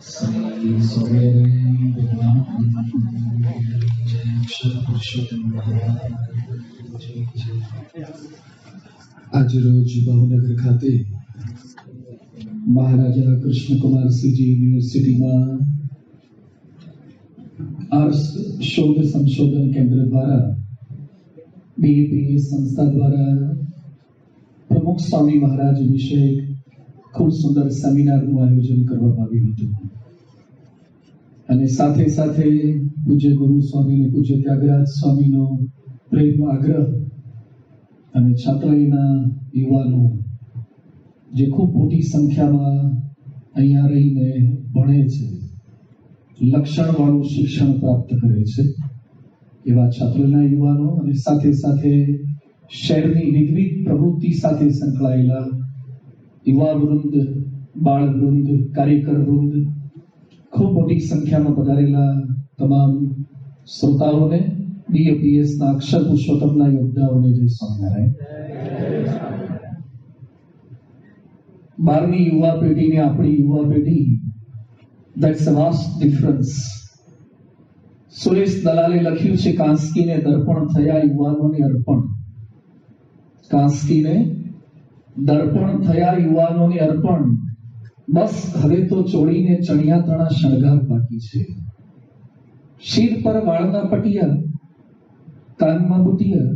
श्री स्वामी भगवान जय अक्षर पुरुषोत्तम आज रोज ભાવનગર ખાતે મહારાજા કૃષ્ણકુમાર સિંહજી યુનિવર્સિટીમાં આર્ટ્સ શોધ સંશોધન કેન્દ્ર દ્વારા બીએપીએસ સંસ્થા દ્વારા પ્રમુખ સ્વામી મહારાજ વિશે ખૂબ સુંદર સેમિનારનું આયોજન કરવામાં આવ્યું હતું અને સાથે સાથે પૂજ્ય ગુરુ સ્વામી અને પૂજ્ય ત્યાગરાજ સ્વામીનો પ્રેમ આગ્રહ અને છાત્રાલયના યુવાનો જે ખૂબ મોટી સંખ્યામાં અહીંયા રહીને ભણે છે, લક્ષણવાળું શિક્ષણ પ્રાપ્ત કરે છે એવા છાત્રાલયના યુવાનો અને સાથે સાથે શહેરની વિવિધ પ્રવૃત્તિ સાથે સંકળાયેલા યુવા વૃંદ, બાળ વૃંદ, કાર્યકર વૃંદ, ખૂબ મોટી સંખ્યામાં પધારેલા તમામ શ્રોતાઓને, બીએપીએસના અક્ષર પુરુષોત્તમના યોદ્ધાઓને જય સ્વામિનારાયણ. 12મી યુવા પેઢીને આપણી યુવા પેઢી, that's a vast difference. Suresh દલાલે લખ્યું છે, કાંસ્કીને દર્પણ થયા યુવાનોને અર્પણ. કાંસ્કીને દર્પણ થયા યુવાનોને અર્પણ. બસ હવે તો ચોળીને ચણિયા તણા શણગાર બાકી છે. શીર પર વાળના પટિયા, કાનમાં બુટિયા.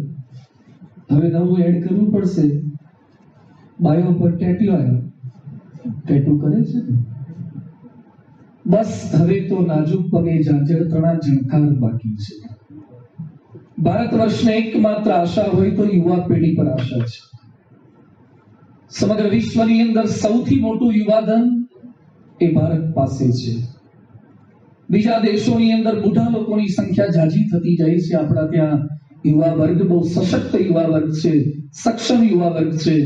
હવે નવું એડ કરવું પડશે. બાયો પર ટેટુ આવ્યો, ટેટુ કરે છે. બસ હવે તો નાજુક પગે ઝાંઝર તણા ઝંકાર બાકી છે. ભારત વર્ષને એકમાત્ર આશા હોય તો યુવા પેઢી પર આશા છે. સમગ્ર વિશ્વની અંદર સૌથી મોટું યુવાધન એ ભારત પાસે છે. બીજા દેશોની અંદર બુઢા લોકોની સંખ્યા ઝાઝી થતી જાય છે. આપણા ત્યાં યુવા વર્ગ બહુ સશક્ત યુવા વર્ગ છે, સક્ષમ યુવા વર્ગ છે.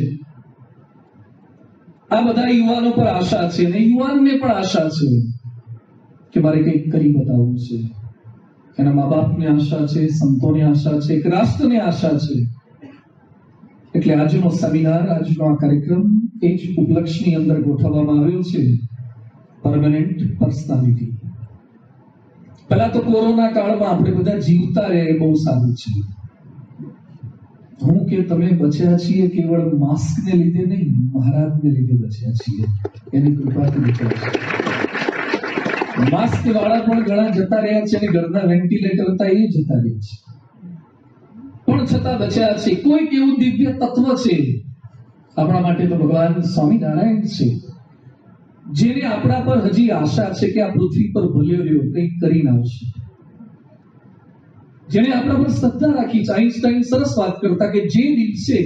આ બધા યુવાનો પર આશા છે અને યુવાનને પણ આશા છે કે મારે કંઈક કરી બતાવવું છે. એના મા બાપને આશા છે, સંતોને આશા છે, એક રાષ્ટ્રને આશા છે. એટલે આજનો સેમિનાર, આજનો આ કાર્યક્રમ એ જ ઉપલક્ષની અંદર ગોઠવવામાં આવ્યો છે. Permanent personality. પહેલા તો કોરોના કાળમાં આપણે બધા જીવતા રહે એ બહુ સારું છે. હું કે તમે બચ્યા છીએ કેવળ માસ્કને લીધે નહીં, મહારાજને લીધે બચ્યા છીએ. એની કૃપાથી બચ્યા છીએ. માસ્ક વાળા પણ ઘણા જતા રહ્યા છે અને ઘરના વેન્ટિલેટર હતા એ જતા રહ્યા છે, પણ છતાં બચ્યા છે. કોઈક એવું દિવ્ય તત્વ છે આપણા માટે તો ભગવાન સ્વામિનારાયણ છે, જેને આપણા પર હજી આશા છે કે આ પૃથ્વી પર ભલ્યો રહ્યો કંઈક કરીને આવશે. જેને આપણા પર શ્રદ્ધા રાખી છે. આઈન્સ્ટાઈન સરસ વાત કરતા કે જે દિવસે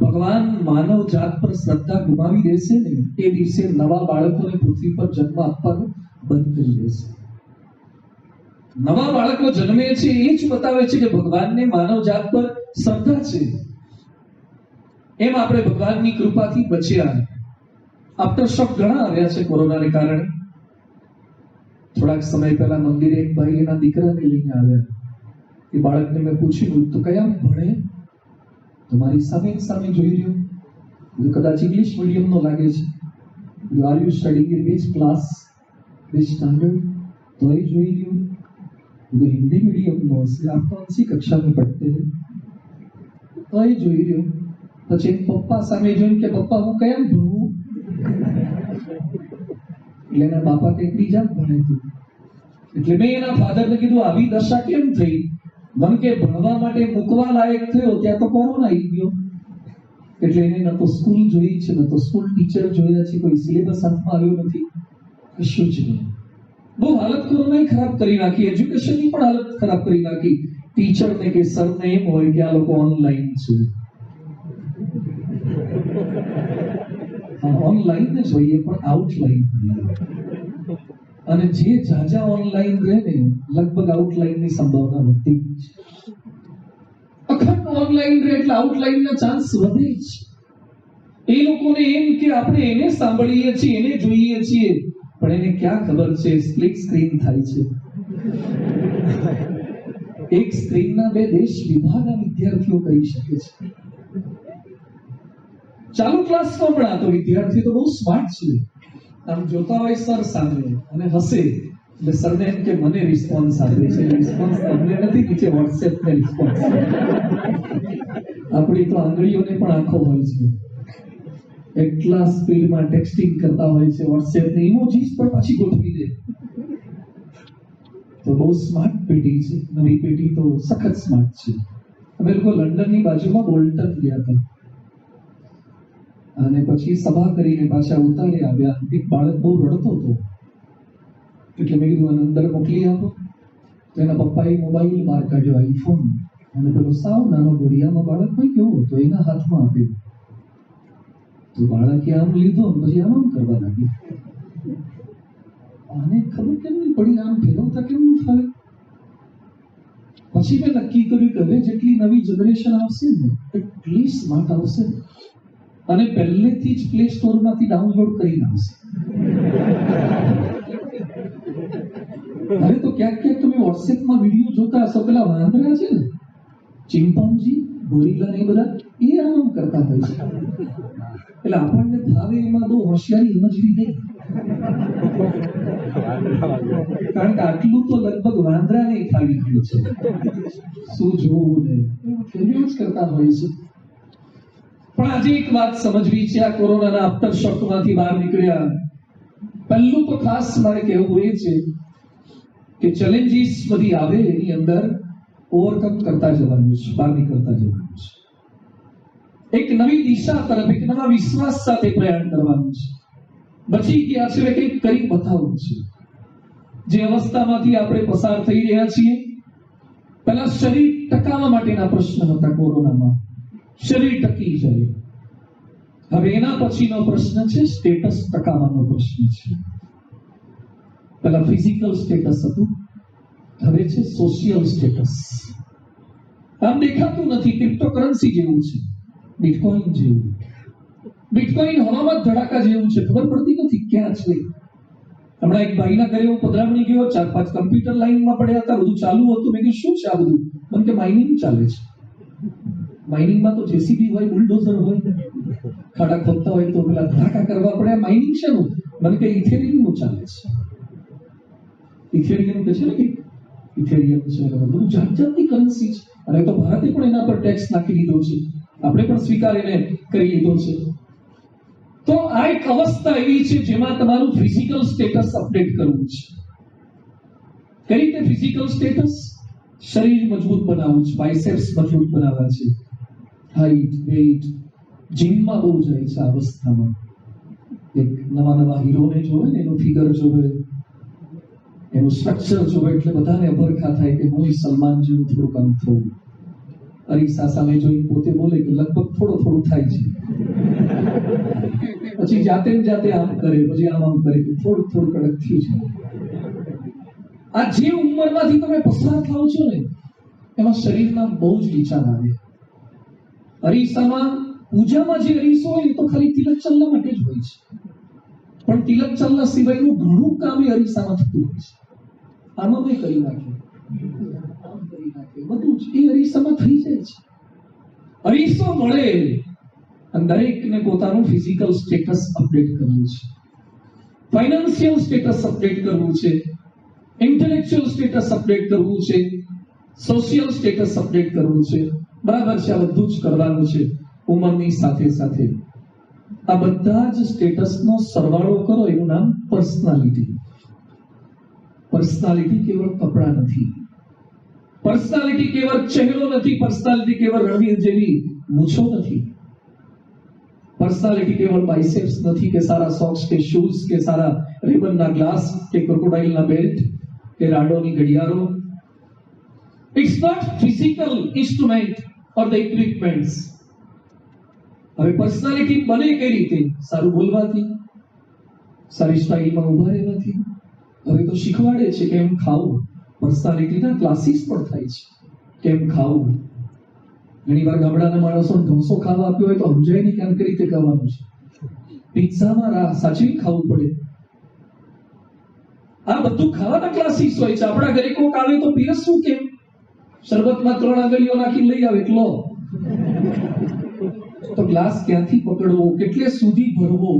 ભગવાન માનવ જાત પર શ્રદ્ધા ગુમાવી દેશે ને એ દિવસે નવા બાળકોને પૃથ્વી પર જન્મ આપવાનું બંધ કરી દેશે. નવા બાળકો જન્મે છે એ જ બતાવે છે કે ભગવાનને માનવ જાત પર શ્રદ્ધા છે. એમ આપણે ભગવાનની કૃપાથી બચ્યા. આફ્ટર શોક ઘણા આવ્યા છે કોરોનાને કારણે. થોડાક સમય પહેલા મંદિરે એક ભાઈ એના દીકરાને લઈને આવ્યા. એ બાળકને મેં પૂછ્યું, તો કયા ભણે? તમારી સામે જોઈ રહ્યો. કદાચ ઇંગ્લિશ મીડિયમનો લાગે છે. Are you studying in which class, which standard? તો એ જોઈ રહ્યું. हिंदी मीडियम નો છે. आप कौन सी कक्षा में पढ़ते हैं? તો એ જોઈ રહ્યો. પછી પપ્પા સામે જોઈને કે પપ્પા હું કયા ભણું? એટલે એના બાપા કંઈક બીજા ભણે છે. એટલે મેં એના ફાધરને કીધું, આવી દશા કેમ થઈ? મન કે ભણવા માટે મૂકવા લાયક થયો ત્યાં તો કોરોના આવી ગયો. એટલે એને ન તો સ્કૂલ જોઈ છે, ન તો સ્કૂલ ટીચર જોયા છે, કોઈ સિલેબસ હાથમાં આવ્યો નથી, કશું જ નહીં. બહુ હાલત કોરોનાએ ખરાબ કરી નાખી. એજ્યુકેશનની પણ હાલત ખરાબ કરી નાખી. ટીચરને કે સરને એમ હોય કે આ લોકો ઓનલાઈન છે. ઓનલાઈન જ જોઈએ પણ આઉટલાઈન. અને જે જાજા ઓનલાઈન રહે ને લગભગ આઉટલાઈનની સંભાવના વધતી છે. અખંડ ઓનલાઈન રહે એટલે આઉટલાઈનના ચાન્સ વધે જ. એ લોકોને એમ કે આપણે એને સાંભળીએ છીએ, એને જોઈએ છીએ, પણ એને ક્યાં ખબર છે સ્પ્લિટ સ્ક્રીન થાય છે. એક સ્ક્રીનના બે દેશ વિભાગના વિદ્યાર્થીઓ કરી શકે છે. ચાલુ ક્લાસમાં પણ આ તો વિદ્યાર્થી તો બહુ સ્માર્ટ છે. આમ જોતા હોય સર સામે અને હસે એટલે સરને એમ કે મને રિસ્પોન્સ આપે છે, રિસ્પોન્સ તમને નથી, નીચે વોટ્સએપ ને રિસ્પોન્સ. આપણી તો આંગળીઓને પણ આંખો હોય છે, એટલા સ્પીડમાં ટેક્સ્ટિંગ કરતા હોય છે, વોટ્સએપ ને ઇમોજીસ પણ પાછી ગોઠવી દે. તો બહુ સ્માર્ટ પેઢી છે, નવી પેઢી તો સખત સ્માર્ટ છે. અમે લોકો લંડનની બાજુમાં બોલ્ટન ગયા હતા અને પછી સભા કરીને પાછા ઉતારે આવ્યા. એક બાળક બહુ રડતો હતો એટલે મેં કીધું આને અંદર મોકલી આપો. તો એના પપ્પાએ મોબાઈલ બહાર કાઢ્યો, આઈફોન, અને પેલો સાવ નાનો ઘડિયાળનો બાળક હોય કેવો હતો એના હાથમાં આપ્યો. તો બાળકે આમ લીધો પછી આમ કરવા લાગ્યું. આને ખબર કેમ નહીં પડી, આમ ફેરવતા કેમ નહીં ફાવે. પછી મેં નક્કી કર્યું કે હવે જેટલી નવી જનરેશન આવશે ને એટલી સ્માર્ટ આવશે અને પહેલેથી જ પ્લે સ્ટોરમાંથી ડાઉનલોડ કરીને આવશે. હવે તો ક્યાંક ક્યાંક તમે વોટ્સએપમાં વિડીયો જોતા હશો, પેલા વાંદરા છે ને, ચિમ્પાન્જી, ગોરીલા ને બધા એ આમ કરતા હોય છે. એટલે આપણને ફાવે એમાં બહુ હોશિયારી સમજવી નહીં, કારણ કે આટલું તો લગભગ વાંદરાને ફાવી ગયું છે. શું જોવું ને એવું જ કરતા હોય છે. પણ આજે એક વાત સમજવી છે, આ કોરોનાના આફ્ટર શોકમાંથી બહાર નીકળ્યા પહેલું તો ખાસ મારે કહેવું એ છે કે ચેલેન્જીસ બધી આવે એની અંદર ઓવરકમ કરતા જવાનું છે, બહાર નીકળતા જવાનું છે. એક નવી દિશા તરફ, એક નવા વિશ્વાસ સાથે પ્રયાણ કરવાનું છે. બચી ગયા છે કંઈક કરી બતાવવું છે. જે અવસ્થામાંથી આપણે પસાર થઈ રહ્યા છીએ, પહેલા શરીર ટકાવવા માટેના પ્રશ્ન હતા કોરોનામાં, શરીર ટકી જાય. હવે એના પછીનો પ્રશ્ન છે સ્ટેટસ ટકાવવાનો પ્રશ્ન છે. પહેલા ફિઝિકલ સ્ટેટસ હતું, હવે છે સોશિયલ સ્ટેટસ. આમ દેખાતું નથી, ક્રિપ્ટોકરન્સી જેવું છે, બિટકોઇન જેવું. બિટકોઇન હવામાં ધડાકા જેવું છે, ખબર પડતી નથી ક્યાં છે. હમણાં એક ભાઈના ઘરે હું પધરામણી ગયો, 4-5 કમ્પ્યુટર લાઈનમાં પડ્યા હતા, બધું ચાલુ હતું. મેં કીધું શું છે આ બધું? મને કે માઇનિંગ ચાલે છે. માઇનિંગમાં તો જેસીબી હોય, બુલડોઝર હોય, ખાડા ખોદતા હોય તો પેલા ધડાકા કરવા પડે. માઇનિંગ છે નું? મને કે ઇથેરિયમનું ચાલે છે. ઇથેરિયમ કે છે ને, કે ઇથેરિયમ છે, બધું જાત જાતની કરન્સી છે. અને તો ભારતે પણ એના પર ટેક્સ નાખી દીધો છે, આપણે પણ સ્વીકારીને કરી લીધો છે. તો આ એક અવસ્થા એવી છે જેમાં તમારું ફિઝિકલ સ્ટેટસ અપડેટ કરવું છે. કઈ રીતે ફિઝિકલ સ્ટેટસ? શરીર મજબૂત બનાવવું છે, બાઇસેપ્સ મજબૂત બનાવવા છે, હાઈટ વેઇટ. જીમમાં બહુ જાય છે આ અવસ્થામાં. એક નવા હીરોને જોવે ને, એનું ફિગર જોવે, એનું સ્ટ્રક્ચર જોવે એટલે બધાને અભરખા થાય કે હું સલમાન જેવું થોડું કામ થવું. અરીસા સામે જોઈ પોતે બોલે કે લગભગ થોડું થાય છે. પછી જાતે આમ કરે, પછી આમ કરે, થોડું કડક થયું છે. આ જે ઉંમરમાંથી તમે પસાર થાવ છો ને, એમાં શરીરના બહુ જ વિચાર આવે. અરીસામાં, પૂજામાં જે અરીસો હોય એ તો ખાલી તિલક ચલ્લા માટે જ હોય છે, પણ તિલક ચલ્લા સિવાયનું ઘણું કામ એ અરીસામાં થતું હોય છે. આમાં મેં કરી નાખ્યું, બધું જ એ અરીસામાં થઈ જાય છે. અરીસો મળે અને દરેકને પોતાનું ફિઝિકલ સ્ટેટસ અપડેટ કરવું છે, ફાઇનાન્શિયલ સ્ટેટસ અપડેટ કરવું છે, ઇન્ટેલેક્ચ્યુઅલ સ્ટેટસ અપડેટ કરવું છે, સોશિયલ સ્ટેટસ અપડેટ કરવું છે. બરાબર છે, આ બધું જ કરવાનું છે ઉંમરની સાથે સાથે. આ બધા જ સ્ટેટસનો સરવાળો કરો, એનું નામ પર્સનાલિટી. પર્સનાલિટી કેવળ કપડા નથી, પર્સનાલિટી કેવળ ચહેરો નથી, પર્સનાલિટી કેવળ રણવીર જેવી મૂછો નથી, પર્સનાલિટી કેવળ બાઇસેપ્સ નથી, કે સારા સોક્સ કે શૂઝ, કે સારા રિબનના ગ્લાસ, કે ક્રોકોડાઇલના બેલ્ટ, કે રાડોની ઘડિયાળો. It's not physical instrument or the equipments. હવે પર્સનાલિટી બને કઈ રીતે? સારું બોલવાથી, સારી સ્ટાઇલમાં ઉભા રહેવાથી. હવે તો શીખવાડે છે કેમ ખાવું, પર્સનાલિટીના ક્લાસીસ પણ થાય છે, કેમ ખાવું. ઘણી વાર ગામડાના માણસોને ઢોસો ખાવા આપ્યો હોય તો સમજાય નહીં કેમ કઈ રીતે ખાવાનું છે. પિઝામાં સાચવી ખાવું પડે. આ બધું ખાવાના ક્લાસીસ હોય છે. આપણા ઘરે કોક આવે તો પીરસવું કેમ? શરબતમાં 3 આંગળીઓ નાખી લઈ આવે એટલો. તો ગ્લાસ ક્યાંથી પકડવો, કેટલે સુધી ભરવો,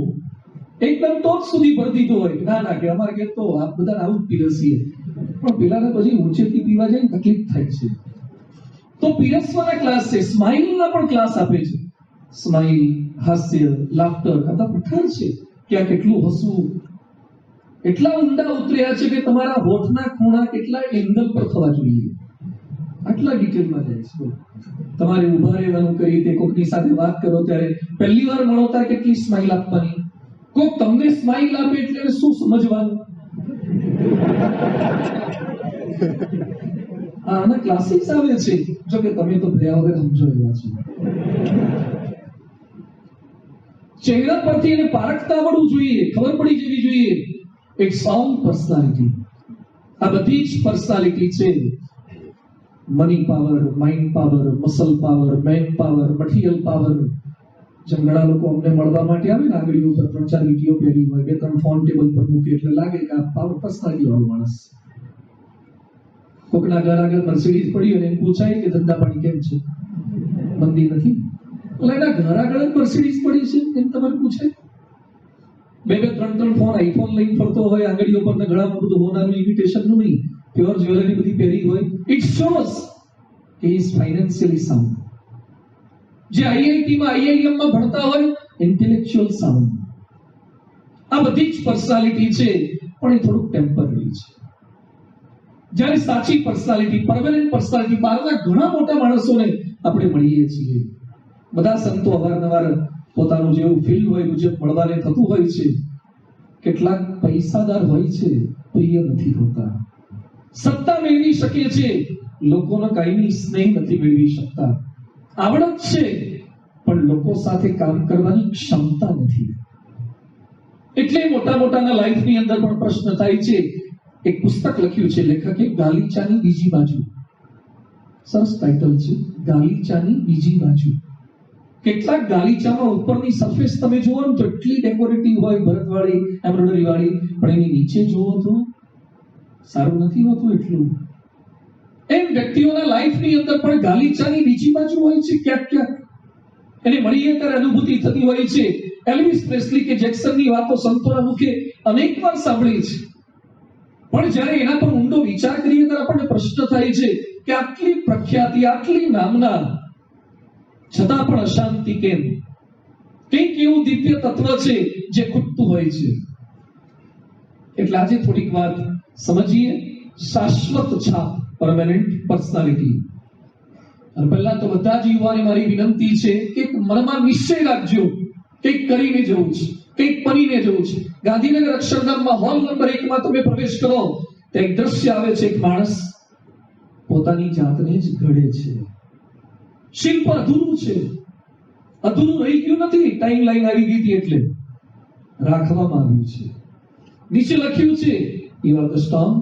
એકદમ ટોચ સુધી ભરી દીધો હોય ના ના કે અમારે કે તો આપ બધા આવું જ પીરસીએ, પણ પેલાને પછી ઊંચેથી પીવા જાય તકલીફ થાય છે. તો પીરસવાના ક્લાસ છે, સ્માઇલના પણ ક્લાસ આપે છે. સ્માઇલ, હાસ્ય, લાફ્ટર આ તો પ્રકાર છે કે આ કેટલું હસવું, એટલા ઊંડા ઉતર્યા છે કે તમારા હોઠના ખૂણા કેટલા એંગલ પર થવા જોઈએ, આટલા ડિટેલમાં જાય છે. તમારે ઉભા રહેવાનું કઈ રીતે, કોઈકની સાથે વાત કરો ત્યારે પહેલી વાર મળો ત્યારે કેટલી સ્માઇલ આપવાની, કોઈક તમને સ્માઇલ આપે એટલે શું સમજવાનું. આના ક્લાસિક્સ આવે છે, જો કે તમે તો ભર્યા વગર સમજો એવા છો. ચહેરા પરથી એને પારખતા આવડવું જોઈએ, ખબર પડી જવી જોઈએ. એક સાઉન્ડ પર્સનાલિટી, આ બધી જ પર્સનાલિટી છે. Money power, mind power, muscle power, man power, material power. જેમ ઘણા લોકો અમને મળવા માટે આવે ને, આંગળીઓ ઉપર 3-4 વીટીઓ પહેરી હોય, 2-3 ફોન ટેબલ પર મૂકે એટલે લાગે કે આ પાવર પર્સનાલિટી વાળો માણસ. કોકના ઘર આગળ મર્સિડીઝ પડી અને એને પૂછાય કે ધંધા પાણી કેમ છે, મંદી નથી. એટલે એના ઘર આગળ મર્સિડીઝ પડી છે એમ તમારે પૂછાય. 2-3 ફોન આઈફોન લઈને ફરતો હોય, આંગળીઓ પર ગળામાં બધું હોનાનું ઇમિટેશન નું નહીં, પ્યોર જ્વેલરી બધી પહેરી હોય. ઇટ શોઝ કે ઇઝ ફાઇનાન્શિયલી સાઉન્ડ. જે આઈઆઈટીમાં આઈઆઈએમમાં ભણતા હોય, ઇન્ટેલેક્ચ્યુઅલ સાઉન્ડ. આ બધી જ પર્સનાલિટી છે, પણ એ થોડુંક ટેમ્પરરી છે. જ્યારે સાચી પર્સનાલિટી, પરમેનન્ટ પર્સનાલિટી, બહારના ઘણા મોટા માણસોને આપણે મળીએ છીએ. બધા સંતો અવારનવાર પોતાનું જેવું ફીલ હોય મુજબ મળવાને થતું હોય છે. કેટલાક પૈસાદાર હોય છે, પ્રિય નથી હોતા. સત્તા મેળવી શકે છે, લોકોનો કાયમી સ્નેહ નથી મેળવી શકતા. આવડત છે, પણ લોકો સાથે કામ કરવાની ક્ષમતા નથી. એટલે મોટા મોટાના લાઈફની અંદર પણ પ્રશ્ન થાય છે. એક પુસ્તક લખ્યું છે લેખકે, ગાલીચાની બીજી બાજુ. સરસ ટાઇટલ છે, ગાલીચાની બીજી બાજુ. કેટલાક ગાલીચામાં ઉપરની સરફેસ તમે જુઓ ને તો એટલી ડેકોરેટિવ હોય, ભરતવાળી, એમ્બ્રોઇડરી વાળી, પણ એની નીચે જુઓ તો સારું નથી હોતું એટલું. એમ વ્યક્તિઓના લાઈફની અંદર પણ ગાલીચાની બીજી બાજુ હોય છે. ક્યાંક ક્યાંક એને મળીએ ત્યારે અનુભૂતિ થતી હોય છે. એલ્વિસ પ્રેસ્લી કે જેક્સનની વાતો સંતોના મુખે અનેકવાર સાંભળી છે, પણ જ્યારે એના પર ઊંડો વિચાર કરીએ ત્યારે આપણને પ્રશ્ન થાય છે કે આટલી પ્રખ્યાતિ, આટલી નામના છતાં પણ અશાંતિ કેમ? કંઈક એવું દિવ્ય તત્વ છે જે ખૂટતું હોય છે. એટલે આજે થોડીક વાત સમજીએ શાશ્વત છાપ, પરમેનન્ટ પર્સનાલિટી. અને પહેલા તો બધા જ યુવાને મારી વિનંતી છે કે મનમાં નિશ્ચય રાખજો, કંઈક કરીને જવું છે, કંઈક બનીને જવું છે. ગાંધીનગર અક્ષરધામમાં હોલ નંબર 1 માં તમે પ્રવેશ કરો તો એક દ્રશ્ય આવે છે. એક માણસ પોતાની જાતને જ ઘડે છે. શિલ્પ અધૂરું છે, અધૂરું રહી ગયું નથી. ટાઈમ લાઈન આવી ગઈ હતી એટલે રાખવામાં આવ્યું છે. નીચે લખ્યું છે, you are the stone,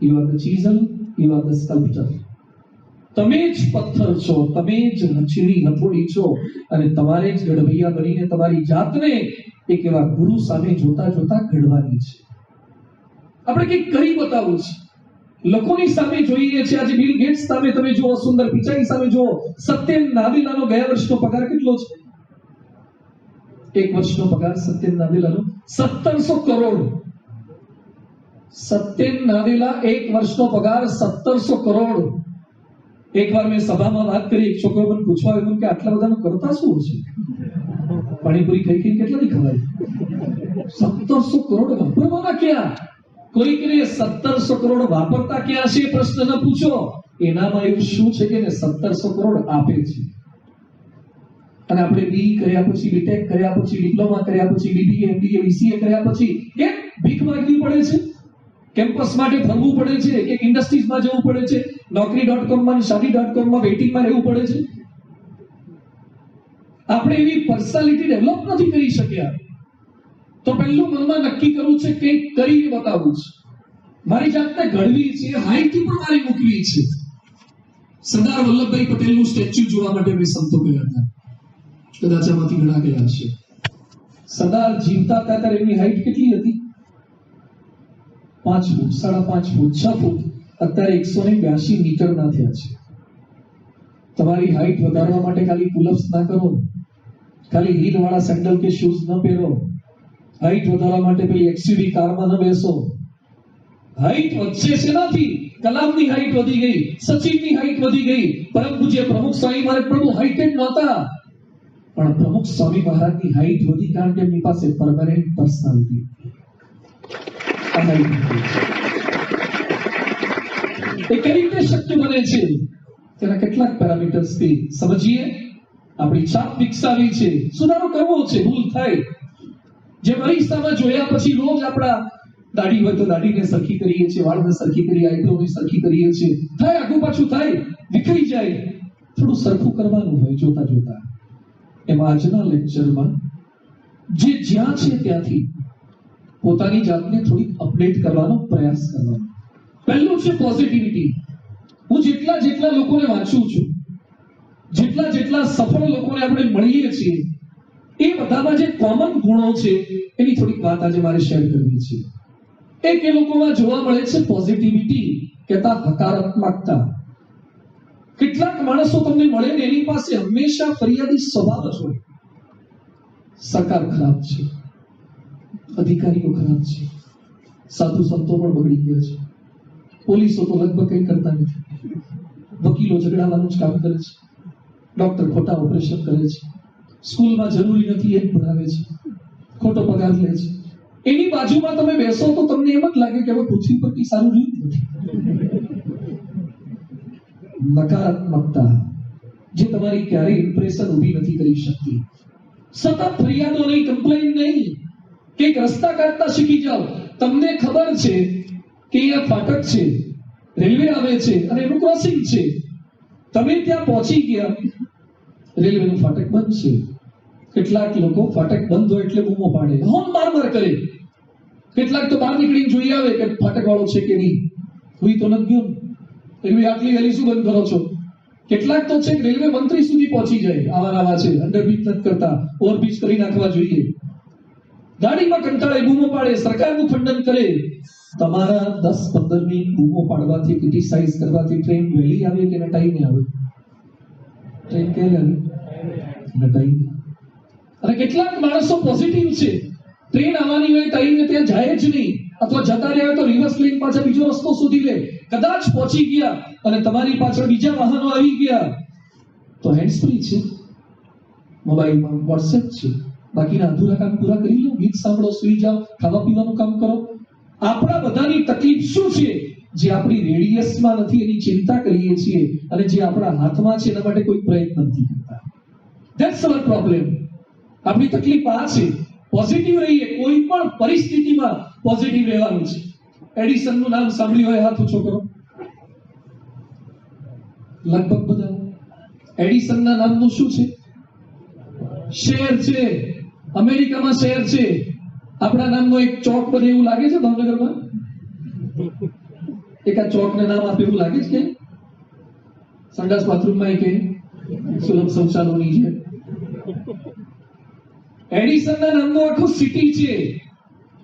you are the chisel, you are the sculptor. તમે જ પથ્થર છો, તમે જ રચીની હથોડી છો, અને તમારે જ ઘડવૈયા બનીને તમારી જાતને એક એવા ગુરુ સામે જોતા જોતા ઘડવાની છે. આપણે કંઈક કરી બતાવવું છે. લોકોની સામે જોઈએ છે, આજે બિલ ગેટ્સ સામે તમે જુઓ, સુંદર પિચાઈ સામે જુઓ. સત્યમ નાદેલાનો ગયા વર્ષનો પગાર કેટલો છે? એક વર્ષનો પગાર સત્યમ નાદેલાનો 1700 કરોડ. સત્યમ નાદેલા એક વર્ષનો પગાર 1700 કરોડ. એકવાર મેં સભામાં વાત કરી, એક છોકરો મને પૂછવા આવ્યો કે આટલા બધાનું કરતા શું છે? પાણીપુરી ખાઈ ખાઈ કેટલાની ખવાય? 1700 કરોડ વાપરવાના ક્યાં? કોઈકને 1700 કરોડ વાપરતા ક્યાં છે પ્રશ્ન ન પૂછો. એનામાં એવું શું છે કે 1700 કરોડ આપે છે? અને આપણે બી કર્યા પછી, બીટેક કર્યા પછી, ડિપ્લોમા કર્યા પછી, બીબીએ, એમબીએ, બીસીએ કર્યા પછી કેમ ભીખ માંગવી પડે છે? કેમ્પસ માટે ફરવું પડે છે, કે ઇન્ડસ્ટ્રીઝમાં જવું પડે છે, નોકરી.com માં, શાદી.com માં વેઇટિંગમાં રહેવું પડે છે? આપણે એવી પર્સનાલિટી ડેવલપ નથી કરી શક્યા. તો પહેલું મનમાં નક્કી કરવું છે કે કરીને બતાવવું છે, મારી જાતને ઘડવી છે, હાઈટ પણ મારી મૂકવી છે. સરદાર વલ્લભભાઈ પટેલનું સ્ટેચ્યુ જોવા માટે મેં સંતો ગયા હતા, કદાચ આમાંથી ઘણા ગયા હશે. સરદાર જીવતા હતા ત્યારે એમની હાઈટ કેટલી હતી? 5 ફૂટ, 5.5 ફૂટ, 6 ફૂટ. અત્યારે 182 મીટરના થયા છે. તમારી હાઈટ વધારવા માટે ખાલી પુલઅપ્સ ના કરો, ખાલી હીલ વાળા સેન્ડલ કે શૂઝ ન પહેરો, હાઈટ વધારવા માટે પેલી એક્સયુવી કારમાં ન બેસો. હાઈટ વધશે શેનાથી? કલામની હાઈટ વધી ગઈ, સચિનની હાઈટ વધી ગઈ. પરમ પૂજ્ય પ્રમુખ સ્વામી મહારાજ પ્રભુ હાઈટેડ નહોતા, પણ પ્રમુખ સ્વામી મહારાજની હાઈટ વધી કારણ કે એમની પાસે પરમેનન્ટ પર્સનાલિટી. એ કઈ રીતે શક્ય બને છે? તેના કેટલાક પેરામીટર્સથી સમજીએ. આપણી છાપ વિકસાવી છે, સુધારો કરવો છે, ભૂલ થાય. જેમ અરીસામાં જોયા પછી રોજ આપણા દાઢી હોય તો દાઢીને સરખી કરીએ છીએ, વાળને સરખી કરીએ, આઈબ્રોને સરખી કરીએ છીએ. થાય આગું પાછું થાય, વિખરી જાય. થોડું સરખું કરવાનું હોય જોતા જોતા. એમાં આજના લેક્ચરમાં જે જ્યાં છે ત્યાંથી પોતાની જાતને થોડી અપડેટ કરવાનો પ્રયાસ કરવાનો. પહેલું છે પોઝિટિવિટી. હું જેટલા લોકોને વાંચું છું, જેટલા સફળ લોકોને આપણે મળીએ છીએ, એ બધામાં જે કોમન ગુણો છે એની થોડીક વાત આજે મારે શેર કરવી છે. એક એ લોકોમાં જોવા મળે છે પોઝિટિવિટી, કહેતા હકારાત્મકતા. કેટલાક માણસો તમને મળે ને એની પાસે હંમેશા ફરિયાદી સ્વભાવ જ હોય. સરકાર ખરાબ છે, અધિકારીઓ ખરાબ છે, સાધુ સંતો પણ બગડી ગયા છે, પોલીસો તો લગભગ કંઈ કરતા નથી, વકીલો ઝઘડાવાનું જ કામ કરે છે, ડોક્ટર ખોટા ઓપરેશન કરે છે, સ્કૂલમાં જરૂરી નથી એ જ ભણાવે છે, ખોટો પગાર લે છે. એની બાજુમાં તમે બેસો તો તમને એમ જ લાગે કે હવે પૃથ્વી પર કઈ સારું રહ્યું નથી. નકારાત્મકતા જે તમારી ક્યારેય ઇમ્પ્રેશન ઊભી નથી કરી શકતી. સતત ફરિયાદો નહીં, કમ્પ્લેન નહીં. કે રસ્તા કાઢતા શીખી જાઓ. તમને ખબર છે કે અહીંયા ફાટક છે, રેલવે આવે છે અને એનું ક્રોસિંગ છે. તમે ત્યાં પહોંચી ગયા, રેલવેનું ફાટક બંધ છે. કેટલાક લોકો ફાટક બંધ હોય એટલે બૂમો પાડે, હોર્ન માર કરે. કેટલાક તો બહાર નીકળીને જોઈ આવે કે ફાટક વાળો છે કે નહીં. હું તો નથી ગયો, રેલવે આટલી વહેલી શું બંધ કરો છો? કેટલાક તો છે રેલવે મંત્રી સુધી પહોંચી જાય, આવા છે, અંડરબ્રિજ નથી કરતા, ઓવરબ્રિજ કરી નાખવા જોઈએ. ગાડીમાં કંટાળે બૂમો પાડે, સરકારનું ખંડન કરે. તમારા 10-15 મિનિટ બૂમો પાડવાથી, ક્રિટિસાઇઝ કરવાથી ટ્રેન વહેલી આવે કે ટાઈમે આવે? ટ્રેન ક્યારે આવે? ટાઈમે. અને કેટલાક માણસો પોઝિટિવ છે, ટ્રેન આવવાની હોય ટાઈમે ત્યાં જાય જ નહીં, અથવા જતા રહ્યા તો રિવર્સ લઈને પાછા બીજો રસ્તો શોધી લે. કદાચ પહોંચી ગયા અને તમારી પાછળ બીજા વાહનો આવી ગયા તો હેન્ડ્સ ફ્રી છે, મોબાઈલમાં વોટ્સએપ છે, બાકીના અધૂરા કામ પૂરા કરી લો, ગીત સાંભળો, સુઈ જાઓ, ખાવા પીવાનું કામ કરો. આપણા બધાની તકલીફ શું છે? જે આપણી રેડિયસમાં નથી એની ચિંતા કરીએ છીએ, અને જે આપણા હાથમાં છે એના માટે કોઈ પ્રયત્ન નથી કરતા. That's our problem. આપણી તકલીફ આ છે. પોઝિટિવ રહીએ, કોઈ પણ પરિસ્થિતિમાં પોઝિટિવ રહેવાનું છે. એડિસનનું નામ સાંભળ્યું હોય? હાથ ઊંચો કરો. લગભગ બધા. એડિસનના નામનું શું છે? શહેર છે, અમેરિકામાં શહેર છે. આપણા નામનો એક ચોક બને એવું લાગે છે ભાવનગરમાં? એક આ ચોકને નામ આપે એવું લાગે છે કે સંડાસ બાથરૂમમાં એક સુલભ શૌચાલયની છે. એડિસનના નામનું આખું સિટી છે.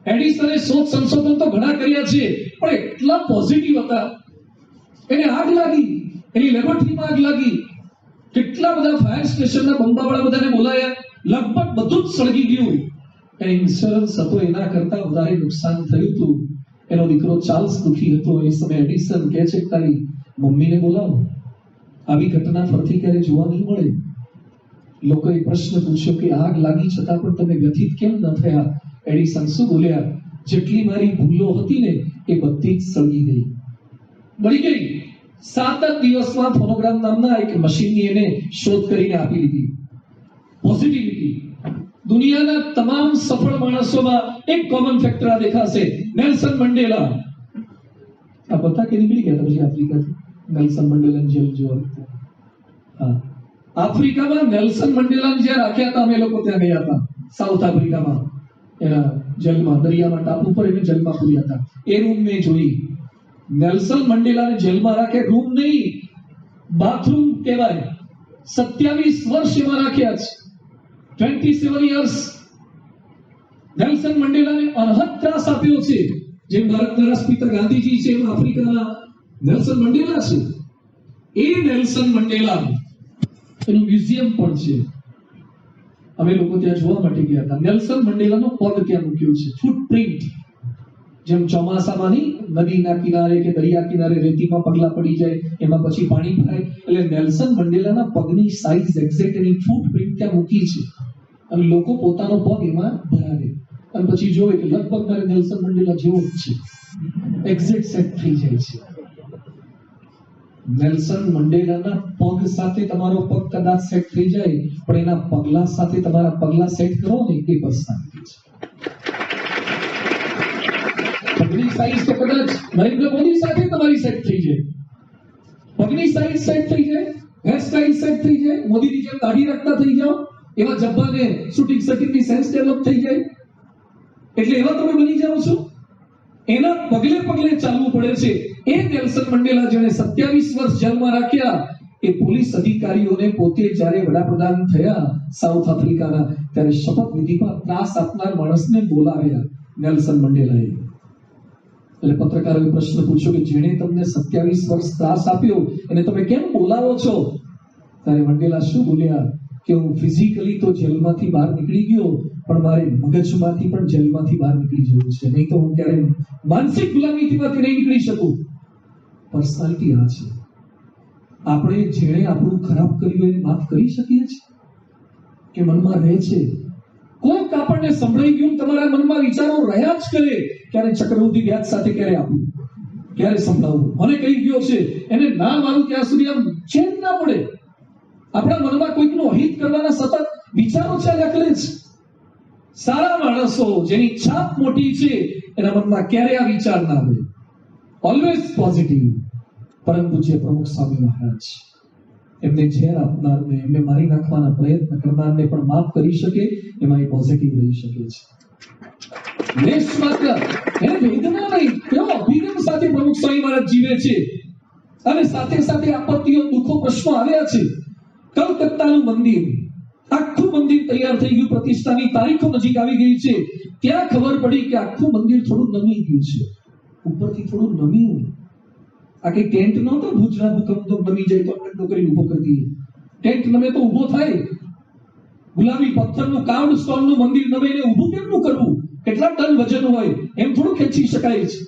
એડિસને શોધ સંશોધન તો ઘણા કર્યા છે, પણ એટલા પોઝિટિવ હતા. એને આગ લાગી, એની લેબોરેટરીમાં આગ લાગી, કેટલા બધા ફાયર સ્ટેશનના બંબાવાળા બધાને બોલાયા, લગભગ બધું જ સળગી ગયું. એને ઇન્સ્યોરન્સ હતો, એના કરતા વધારે નુકસાન થયું હતું. એનો દીકરો ચાર્લ્સ દુખી હતો. એ સમયે એડિસન કહે છે, તારી મમ્મીને બોલાવો, આવી ઘટના ફરતી ક્યારે જોવા નહીં મળે. લોકોએ પ્રશ્ન પૂછ્યો કે આગ લાગી છતાં પણ તમે વ્યથિત કેમ ન થયા? એડિસન શું બોલ્યા? જેટલી મારી ભૂલો હતી ને એ બધી જ સળગી ગઈ, બળી ગઈ. 7 જ દિવસમાં ફોનોગ્રામ નામના એક મશીનની એને શોધ કરીને આપી દીધી. પોઝિટિવિટી. દુનિયાના તમામ સફળ માણસોમાં એક કોમન ફેક્ટર આ દેખાશે. Nelson Mandela. આ બધા કે નીકળી ગયા પછી આફ્રિકાથી. નેલ્સન મંડેલા જેલ જોવા. હા, આફ્રિકામાં નેલ્સન મંડેલાને જ્યાં રાખ્યા હતા, અમે લોકો ત્યાં ગયા હતા, સાઉથ આફ્રિકામાં. એના જેલમાં, દરિયામાં ટાપુ પર એને જેલમાં પૂર્યા હતા. એ રૂમ મેં જોઈ. નેલ્સન મંડેલાને જેલમાં રાખે, રૂમ નહીં, બાથરૂમ કહેવાય. 27 વર્ષ એમાં રાખ્યા છે. 27 years. નેલ્સન મંડેલાને અનહદ ત્રાસ આપ્યો છે. જેમ ભારતના રાષ્ટ્રપિતા ગાંધીજી છે, એમ આફ્રિકાના નેલ્સન મંડેલા છે. એ નેલ્સન મંડેલા એનું મ્યુઝિયમ પણ છે. અમે લોકો ત્યાં જોવા માટે ગયા હતા. નેલ્સન મંડેલાનો પગ ત્યાં મૂક્યો છે, ફૂટપ્રિન્ટ. જેમ ચોમાસામાંની નદીના કિનારે કે દરિયા કિનારે રેતીમાં પગલા પડી જાય, એમાં પછી પાણી ભરાય, એટલે નેલ્સન મંડેલાના પગની સાઈઝ એક્ઝેક્ટ એની ફૂટપ્રિન્ટ ત્યાં મૂકી છે અને લોકો પોતાનો પગ એમાં ભરાવે અને પછી જોવે કે લગભગ મારે નેલ્સન મંડેલા જેવો જ છે, એક્ઝેક્ટ સેટ થઈ જાય છે. નેલ્સન મંડેલાના પગ સાથે તમારો પગ કદાચ સેટ થઈ જાય, પણ એના પગલા સાથે તમારા પગલા સેટ કરો ને એ પર્સનાલિટી છે. પગની સાઈઝ તો કદાચ નરેન્દ્ર મોદી સાથે તમારી સેટ થઈ જાય, પગની સાઈઝ સેટ થઈ જાય, હેર સ્ટાઈલ સેટ થઈ જાય, મોદીની જેમ દાઢી રાખતા થઈ જાઓ, એવા જબ્બાને શૂટિંગ સર્કિટની સેન્સ ડેવલપ થઈ જાય, એટલે એવા તમે બની જાઓ છો. એના પગલે પગલે ચાલવું પડે છે. એ નેલ્સન મંડેલા જેને 27 વર્ષ જેલમાં રાખ્યા, એ પોલીસ અધિકારીઓને પોતે જ્યારે વડાપ્રધાન થયા સાઉથ આફ્રિકાના, ત્યારે શપથ વિધિમાં ત્રાસ આપનાર માણસને બોલાવ્યા નેલ્સન મંડેલાએ. એટલે પત્રકારોએ પ્રશ્ન પૂછ્યો કે જેણે તમને 27 વર્ષ ત્રાસ આપ્યો એને તમે કેમ બોલાવો છો? ત્યારે મંડેલા શું બોલ્યા કે હું ફિઝિકલી તો જેલમાંથી બહાર નીકળી ગયો, પણ મારે મગજમાંથી પણ જેલમાંથી બહાર નીકળી જવું છે, નહીં તો હું ક્યારે માનસિક ગુલામીથી નહીં નીકળી શકું. પર્સનાલિટી આ છે. આપણે જેણે આપણું ખરાબ કર્યું એને માફ કરી શકીએ છીએ કે મનમાં રહે છે? કોઈક આપણને સંભળાઈ ગયું, તમારા મનમાં વિચારો રહ્યા જ કરે, ક્યારે ચક્રવૃદ્ધિ વ્યાજ સાથે ક્યારે આપવું, ક્યારે સંભળાવવું, મને કહી ગયો છે, એને ના મારું ત્યાં સુધી આમ ચેન ના પડે. આપણા મનમાં કોઈકનું અહિત કરવાના સતત વિચારો ચાલ્યા કરે છે. સારા માણસો જેની છાપ મોટી છે એના મનમાં ક્યારે આ વિચાર ના આવે, ઓલવેઝ પોઝિટિવ. પરમ પૂજ્ય પ્રમુખ સ્વામી મહારાજ એમને ઝેર આપનારને, એમને મારી નાખવાના પ્રયત્ન કરનારને પણ માફ કરી શકે, એમાં એ પોઝિટિવ રહી શકે છે. લેશ માત્ર એને વેદના નહીં, એવો અભિગમ સાથે પ્રમુખ સ્વામી મહારાજ જીવે છે. અને સાથે સાથે આપત્તિઓ, દુઃખો, પ્રશ્નો આવ્યા છે. કલકત્તાનું મંદિર, આખું મંદિર તૈયાર થઈ ગયું, પ્રતિષ્ઠાની તારીખો નજીક આવી ગઈ છે. ત્યાં ખબર પડી કે આખું મંદિર થોડું નમી ગયું છે, ઉપરથી થોડું નમ્યું. આ કઈ ટેન્ટ નહોતો, ભુજના ભૂકંપ તો નમી જાય તો આપણે કરી ઉભો કરી દઈએ. ટેન્ટ નમે તો ઉભો થાય. ગુલાબી પથ્થરનું કાર્ડ સ્ટોનનું મંદિર નમે એને ઊભું કેમનું કરવું? કેટલા ટન વજન હોય, એમ થોડું ખેંચી શકાય છે.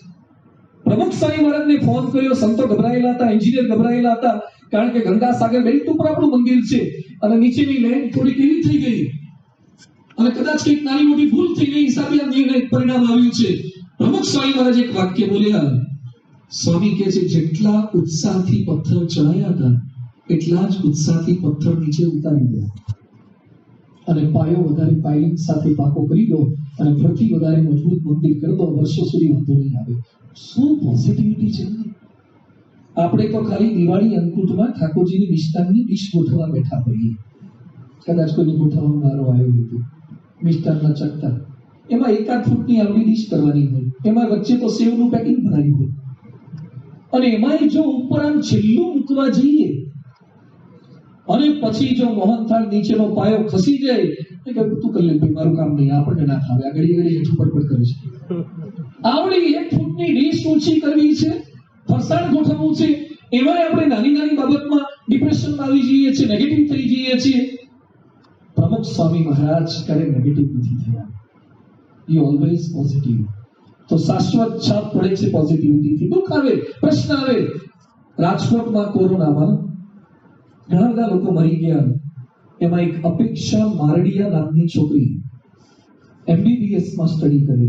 પ્રમુખ સ્વામી મહારાજને ફોન કર્યો, સંતો ગભરાયેલા હતા, એન્જિનિયર ગભરાયેલા હતા, કારણ કે ગંગા સાગર બેલ્ટ ઉપર આપણું મંદિર છે અને નીચેની લેન્ડ થોડી કેવી થઈ ગઈ અને કદાચ કંઈક નાની મોટી ભૂલ થઈ ગઈ, હિસાબે આ નિર્ણય પરિણામ આવ્યું છે. પ્રમુખ સ્વામી મહારાજ એક વાક્ય બોલ્યા, સ્વામી કહે છે જેટલા ઉત્સાહથી પથ્થર ચડાયા હતા એટલા જ ઉત્સાહથી પથ્થર નીચે ઉતારી દો અને પાયો વધારે પાઇલિંગ સાથે પાકો કરી દો અને ફરીથી વધારે મજબૂત મંદિર કરી દો, વર્ષો સુધી વાંધો નહીં આવે. શું પોઝિટિવિટી છે! આપણે તો ખાલી દિવાળી અંકુટમાં ઠાકોરજીની મિષ્ટાનની ડીશ ગોઠવવા બેઠા હોઈએ. કદાચ કોઈને ગોઠવવાનો વારો આવ્યો હતો, મિષ્ટાનના ચકતા, એમાં 1-8 ફૂટની આવડી ડીશ કરવાની હોય, એમાં વચ્ચે તો સેવનું પેકિંગ ભરાયું હોય અને એમાં જો ઉપર આમ છેલ્લું મૂકવા જઈએ અને પછી જો મોહનથાળ નીચેનો પાયો ખસી જાય કે તું કરી લે ભાઈ, મારું કામ નહીં, આપણને ના ખાવે, આ ઘડી હેઠું પડપડ કરે છે. આવડી 1 ફૂટની ડીશ ઊંચી કરવી છે, ફરસાણ ગોઠવવું છે, એમાં આપણે નાની નાની બાબતમાં ડિપ્રેશનમાં આવી જઈએ છીએ, નેગેટિવ થઈ જઈએ છીએ. પ્રમુખ સ્વામી મહારાજ ક્યારે નેગેટિવ નથી થયા, એ ઓલવેઝ પોઝિટિવ. તો શાશ્વત છાપ પડે છે પોઝિટિવિટીથી. દુઃખ આવે, પ્રશ્ન આવે. રાજકોટમાં કોરોનામાં ઘણા બધા લોકો મરી ગયા. એમાં એક અપેક્ષા મારડિયા નામની છોકરી MBBS માં સ્ટડી કરે,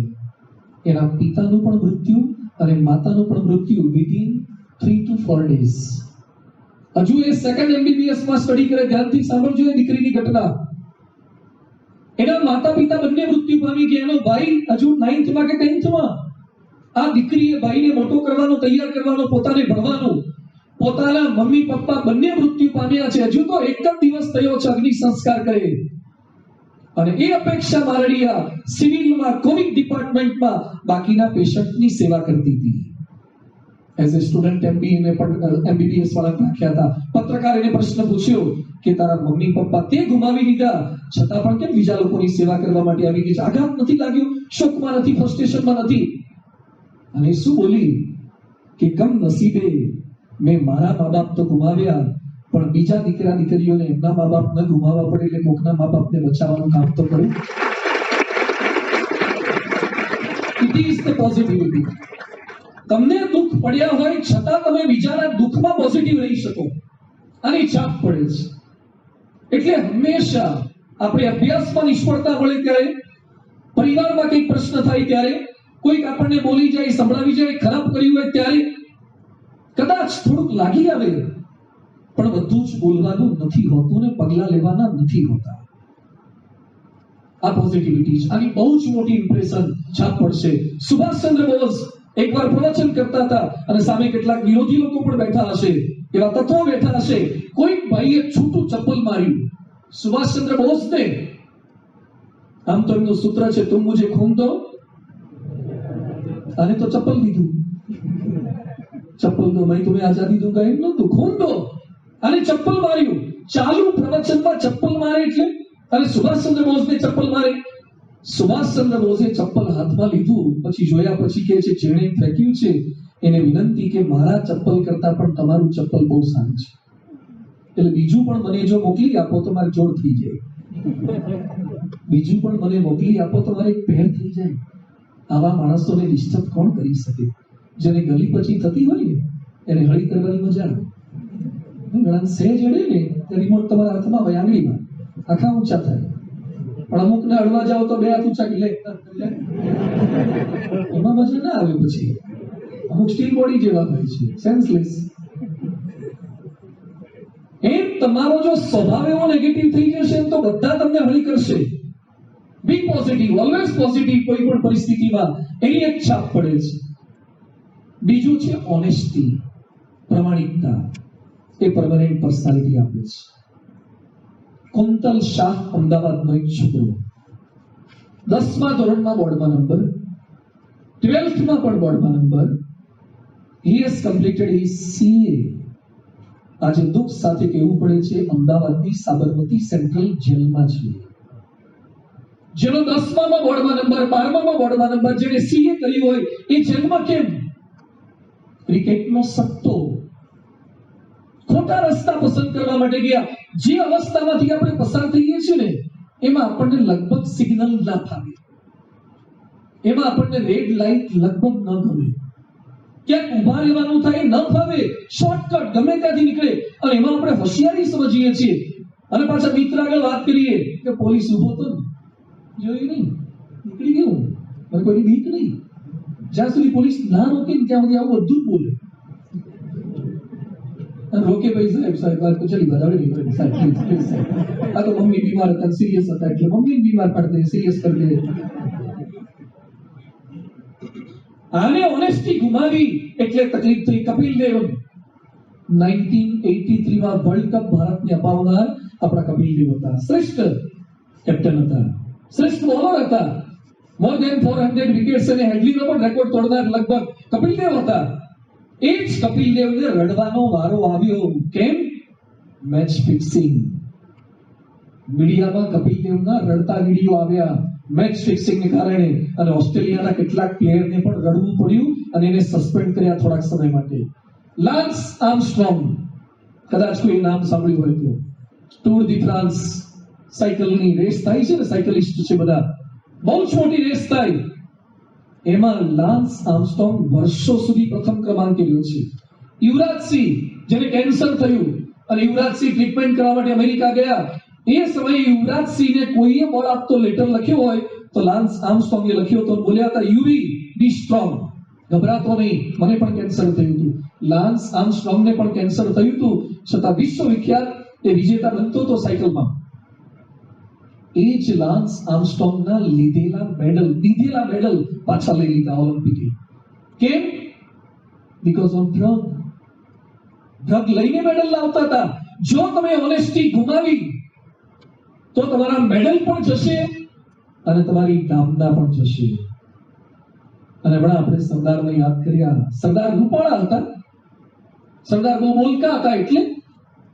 એના પિતાનું પણ મૃત્યુ અને માતાનું પણ મૃત્યુ વિધિન 3 to 4 days. હજુ એ સેકન્ડ MBBS માં સ્ટડી કરે. ધ્યાનથી સાંભળજો એ દીકરીની ઘટના. એના માતા પિતા બંને મૃત્યુ પામી ગયા. એનો ભાઈ હજુ 9th માં કે 10th માં. આ દીકરીએ ભાઈને મોટો કરવાનો, તૈયાર કરવાનો, પોતાને ભણવાનું. પોતાના મમ્મી પપ્પા બંને મૃત્યુ પામ્યા છે. હજુ તો એક જ દિવસ થયો છે અગ્નિ સંસ્કાર કરે. અને એ અપેક્ષા મારડિયા સિવિલમાં કોવિડ ડિપાર્ટમેન્ટમાં બાકીના પેશન્ટની સેવા કરતી હતી. એઝ એ સ્ટુડન્ટ MBBS વાળા રાખ્યા હતા. પત્રકારે પ્રશ્ન પૂછ્યો કે તારા મમ્મી પપ્પા તે ગુમાવી દીધા છતાં પણ કેમ બીજા લોકોની સેવા કરવા માટે આવી ગઈ છે? આઘાત નથી લાગ્યો? શોકમાં નથી? ફ્રસ્ટ્રેશનમાં નથી? અને શું બોલી કે કમ નસીબે મેં મારા મા બાપ તો ગુમાવ્યા, પણ બીજા દીકરા દીકરીઓને એમના મા બાપ ન ગુમાવવા પડે એટલે કોકના મા બાપને બચાવવાનું કામ તો કરવું. It is the positivity. તમને દુઃખ પડ્યા હોય છતાં તમે બીજાના દુઃખમાં પોઝિટિવ રહી શકો, આની છાપ પડે છે. એટલે હંમેશા આપણે અભ્યાસમાં નિષ્ફળતા મળે ત્યારે, પરિવારમાં કંઈક પ્રશ્ન થાય ત્યારે, કોઈક આપણને બોલી જાય, સંભળાવી જાય, ખરાબ કર્યું હોય ત્યારે કદાચ થોડુંક લાગી આવે, પણ બધું જ બોલવાનું નથી હોતું ને પગલા લેવાના નથી હોતા. આ પોઝિટિવિટી છે. આની બહુ જ મોટી ઇમ્પ્રેશન છાપ પડશે. સુભાષચંદ્ર બોઝ એકવાર પ્રવચન કરતા હતા અને સામે કેટલાક વિરોધી લોકો પણ બેઠા હશે, એવા તત્વો બેઠા હશે. કોઈક ભાઈએ છૂટું ચપ્પલ માર્યું સુભાષચંદ્ર બોઝને. આમ તો એમનું સૂત્ર છે, તુમ મુझे खून दो, અને તો ચપ્પલ દીધું. ચપ્પલ દો मैं तुम्हें आजादी दूंगा એમ નતું, खून दो, અને ચપ્પલ માર્યું. ચાલુ પ્રવચનમાં ચપ્પલ મારે એટલે, અને સુભાષચંદ્ર બોઝને ચપ્પલ મારે. સુભાષચંદ્ર બોઝે ચપ્પલ હાથમાં લીધું, પછી જોયા પછી કે છે જેણે ફેંક્યું છે એને વિનંતી કે મારા ચપ્પલ કરતા પણ તમારું ચપ્પલ બહુ સારું છે, એટલે બીજું પણ મને જો મોકલી આપો તો મારે જોડ થઈ જાય, બીજું પણ મને મોકલી આપો તો મારે પહેર થઈ જાય. આવા માણસોને ડિસ્ટર્બ કોણ કરી શકે? જેને ગલી પછી થતી હોય ને એને હળી કરવાની મજા આવે. ઘણા સહેજ અડે ને રિમોટ તમારા હાથમાં હોય, આંગળીમાં, આખા ઊંચા થાય. પણ અમુકને અડવા જાવ તો બે હાથ ઊંચા લે, એમાં મજા ના આવે. પછી અમુક સ્ટીલ બોડી જેવા હોય છે, સેન્સલેસ. એમ તમારો જો સ્વભાવ એવો નેગેટિવ થઈ જશે તો બધા તમને હળી કરશે. B positive, always positive. કોઈ પણ પરિસ્થિતિમાં એની એક છાપ પડે છે. બીજું છે ઓનેસ્ટી, પ્રમાણિકતા. એ પરમનન્ટ પર્સનાલિટી આપે છે. કુંતલ શાહ અમદાવાદનો એક છોકરો, 10મા ધોરણમાં બોર્ડમાં નંબર, 12થમાં પણ બોર્ડમાં number. he has completed his CA. આજે દુઃખ સાથે કહેવું પડે છે અમદાવાદની સાબરમતી સેન્ટ્રલ જેલમાં છે. જેનો 10મા બોર્ડમાં નંબર, 12મા બોર્ડમાં નંબર, જેને CA કર્યું હોય એ જેલમાં કેમ? ક્રિકેટનો સટ્ટો, ખોટા રસ્તા પસંદ કરવા માટે ગયા. જે અવસ્થામાંથી આપણે પસાર થઈએ છીએ ને એમાં આપણને લગભગ સિગ્નલ ના ફાવે, એમાં આપણને રેડ લાઇટ લગભગ ન ગમે, ક્યાંક ઉભા રહેવાનું થાય ન ફાવે, શોર્ટકટ ગમે ત્યાંથી નીકળે. અને એમાં આપણે હોશિયારી સમજીએ છીએ અને પાછા મિત્ર આગળ વાત કરીએ કે પોલીસ ઉભો તો જોયું નહીં, નીકળી ગયું, મને કોઈની બીક નહીં. જ્યાં સુધી પોલીસ ના રોકે ત્યાં સુધી આવું બધું જ બોલે. રોકે ભાઈ સાહેબ વાત તો ચલી બરાબર નહીં સાહેબ, પ્લીઝ સાહેબ, આ તો મમ્મી બીમાર હતા, સિરિયસ હતા એટલે મમ્મી બીમાર પડતે સિરિયસ કરી દે. આને ઓનેસ્ટી ગુમાવી એટલે તકલીફ થઈ. કપિલ દેવ 1983માં વર્લ્ડ કપ ભારતને અપાવનાર આપણા કપિલ દેવ હતા. શ્રેષ્ઠ કેપ્ટન હતા, શ્રેષ્ઠ બોલર હતા. મોર ધેન 400 વિકેટ્સ અને હેડલીનો પણ રેકોર્ડ તોડનાર લગભગ કપિલ દેવ હતા. એ જ કપિલ દેવને રડવાનો વારો આવ્યો. કેમ? Match fixing. મીડિયામાં કપિલ દેવના રડતા વિડીયો આવ્યા મેચ ફિક્સિંગને કારણે, અને ઓસ્ટ્રેલિયાના કેટલાક પ્લેયરને પણ રડવું પડ્યું અને એને સસ્પેન્ડ કર્યા થોડાક સમય માટે. લાન્સ આર્મસ્ટ્રોંગ, કદાચ કોઈ નામ સાંભળ્યું હોય તો. ટૂર દી ફ્રાન્સ સાયકલની રેસ થાય છે ને, સાયકલિસ્ટ છે બધા, બહુ જ મોટી રેસ થાય. એમાં લાન્સ આર્મસ્ટ્રોંગ વર્ષો સુધી પ્રથમ ક્રમાંકે રહ્યો છે. યુવરાજસિંહ, જેને કેન્સર થયું અને યુવરાજસિંહ ટ્રીટમેન્ટ કરવા માટે અમેરિકા ગયા, એ સમયે યુવરાજસિંહને કોઈએ બોલ આપતો લેટર લખ્યો હોય તો લાન્સ આર્મસ્ટ્રોંગે લખ્યો તો બોલ્યા હતા, યુવી બી સ્ટ્રોંગ, ગભરાતો નહીં, મને પણ કેન્સર થયું હતું. લાન્સ આર્મસ્ટ્રોંગને પણ કેન્સર થયું હતું, છતાં વિશ્વ વિખ્યાત એ વિજેતા બનતો હતો સાયકલમાં. એ જ લાન્સ આર્મસ્ટ્રોંગના દીધેલા મેડલ પાછા લઈ લીધા ઓલિમ્પિકે. કેમ? બીકોઝ ઓફ ડ્રગ લઈને મેડલ લાવતા હતા. જો તમે ઓનેસ્ટી ગુમાવી તો તમારા મેડલ પણ જશે અને તમારી કામના પણ જશે. અને હમણાં આપણે સરદારને યાદ કર્યા. સરદાર રૂપાળા હતા, સરદાર બહુ બોલકા હતા, એટલે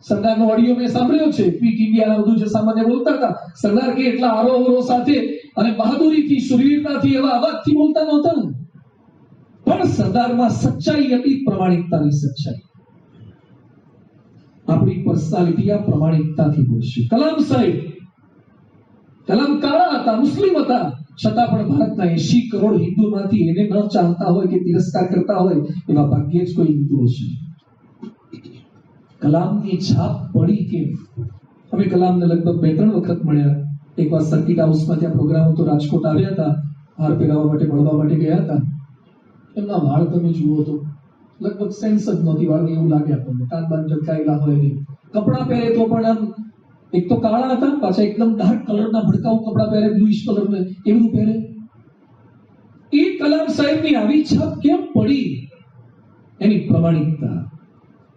સરદારનો ઓડિયો મેં સાંભળ્યો છે. ક્વિટ ઇન્ડિયાના બધું જે સામાન્ય બોલતા હતા, સરદાર કે એટલા આરોહ સાથે અને બહાદુરીથી, શુરવીરતાથી, એવા અવાજથી બોલતા નહોતા. પણ સરદારમાં સચ્ચાઈ હતી, પ્રમાણિકતાની સચ્ચાઈ. આપણી પર્સનાલિટી આ પ્રમાણિકતાથી મળશે. કલામ સાહેબ, કલામ કાળા હતા, મુસ્લિમ હતા, છતાં પણ ભારતના 80 કરોડ હિન્દુમાંથી એને ન ચાહતા હોય કે તિરસ્કાર કરતા હોય એવા ભાગ્યે જ કોઈ હિન્દુઓ છે. કલામની છાપ પડી કેમ? અમે કલામને લગભગ 2-3 વખત મળ્યા. એકવાર સર્કિટ હાઉસમાં ત્યાં પ્રોગ્રામ હતો, રાજકોટ આવ્યા હતા, હાર પહેરાવવા માટે, મળવા માટે ગયા હતા. એમના વાળ તમે જુઓ તો લગભગ સેન્સ જ નહોતી વાળની, એવું લાગે આપણને. કાન બાન ઝટકાયેલા હોય નહીં, કપડાં પહેરે તો પણ આમ એક તો કાળા હતા, પાછા એકદમ ડાર્ક કલરના ભડકાઉ કપડાં પહેરે, બ્લુઇશ કલરને એવું પહેરે. એ કલામ સાહેબની આવી છાપ કેમ પડી? એની પ્રમાણિકતા.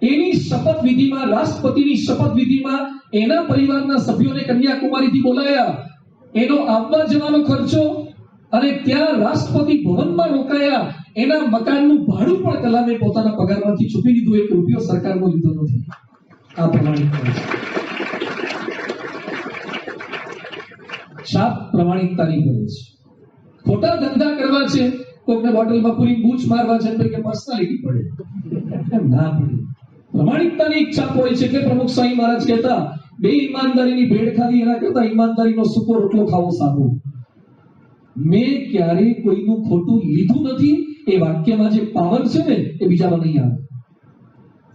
એની શપથ વિધિમાં, રાષ્ટ્રપતિની શપથ વિધિમાં એના પરિવારના સભ્યોને કન્યાકુમારીથી બોલાયા. એનો આવવા જવાનો ખર્ચો અને ત્યાં રાષ્ટ્રપતિ ભવનમાં રોકાયા, એના મકાનનું ભાડું પણ કલામે પોતાના પગારમાંથી ચૂકવી દીધું. 1 રૂપિયો સરકારનો લીધો નથી. આ પ્રમાણિકતા છે. છાપ પ્રમાણિકતાની કરે છે. ખોટા ધંધા કરવા છે, કોકને બોટલમાં પૂરી બૂચ મારવા છે તો કે પર્સનાલિટી પડે, એમ ના પડે. પ્રમાણિકતાની એક છાપ હોય છે. એટલે પ્રમુખ સ્વામી મહારાજ કહેતા, 2 ઈમાનદારીની ભેળ ખાવી એના કરતા ઈમાનદારીનો સૂકો રોટલો ખાવો સારો. મેં ક્યારે કોઈનું ખોટું લીધું નથી. એ વાક્યમાં જે પાવર છે ને એ બીજામાં નહીં આવે.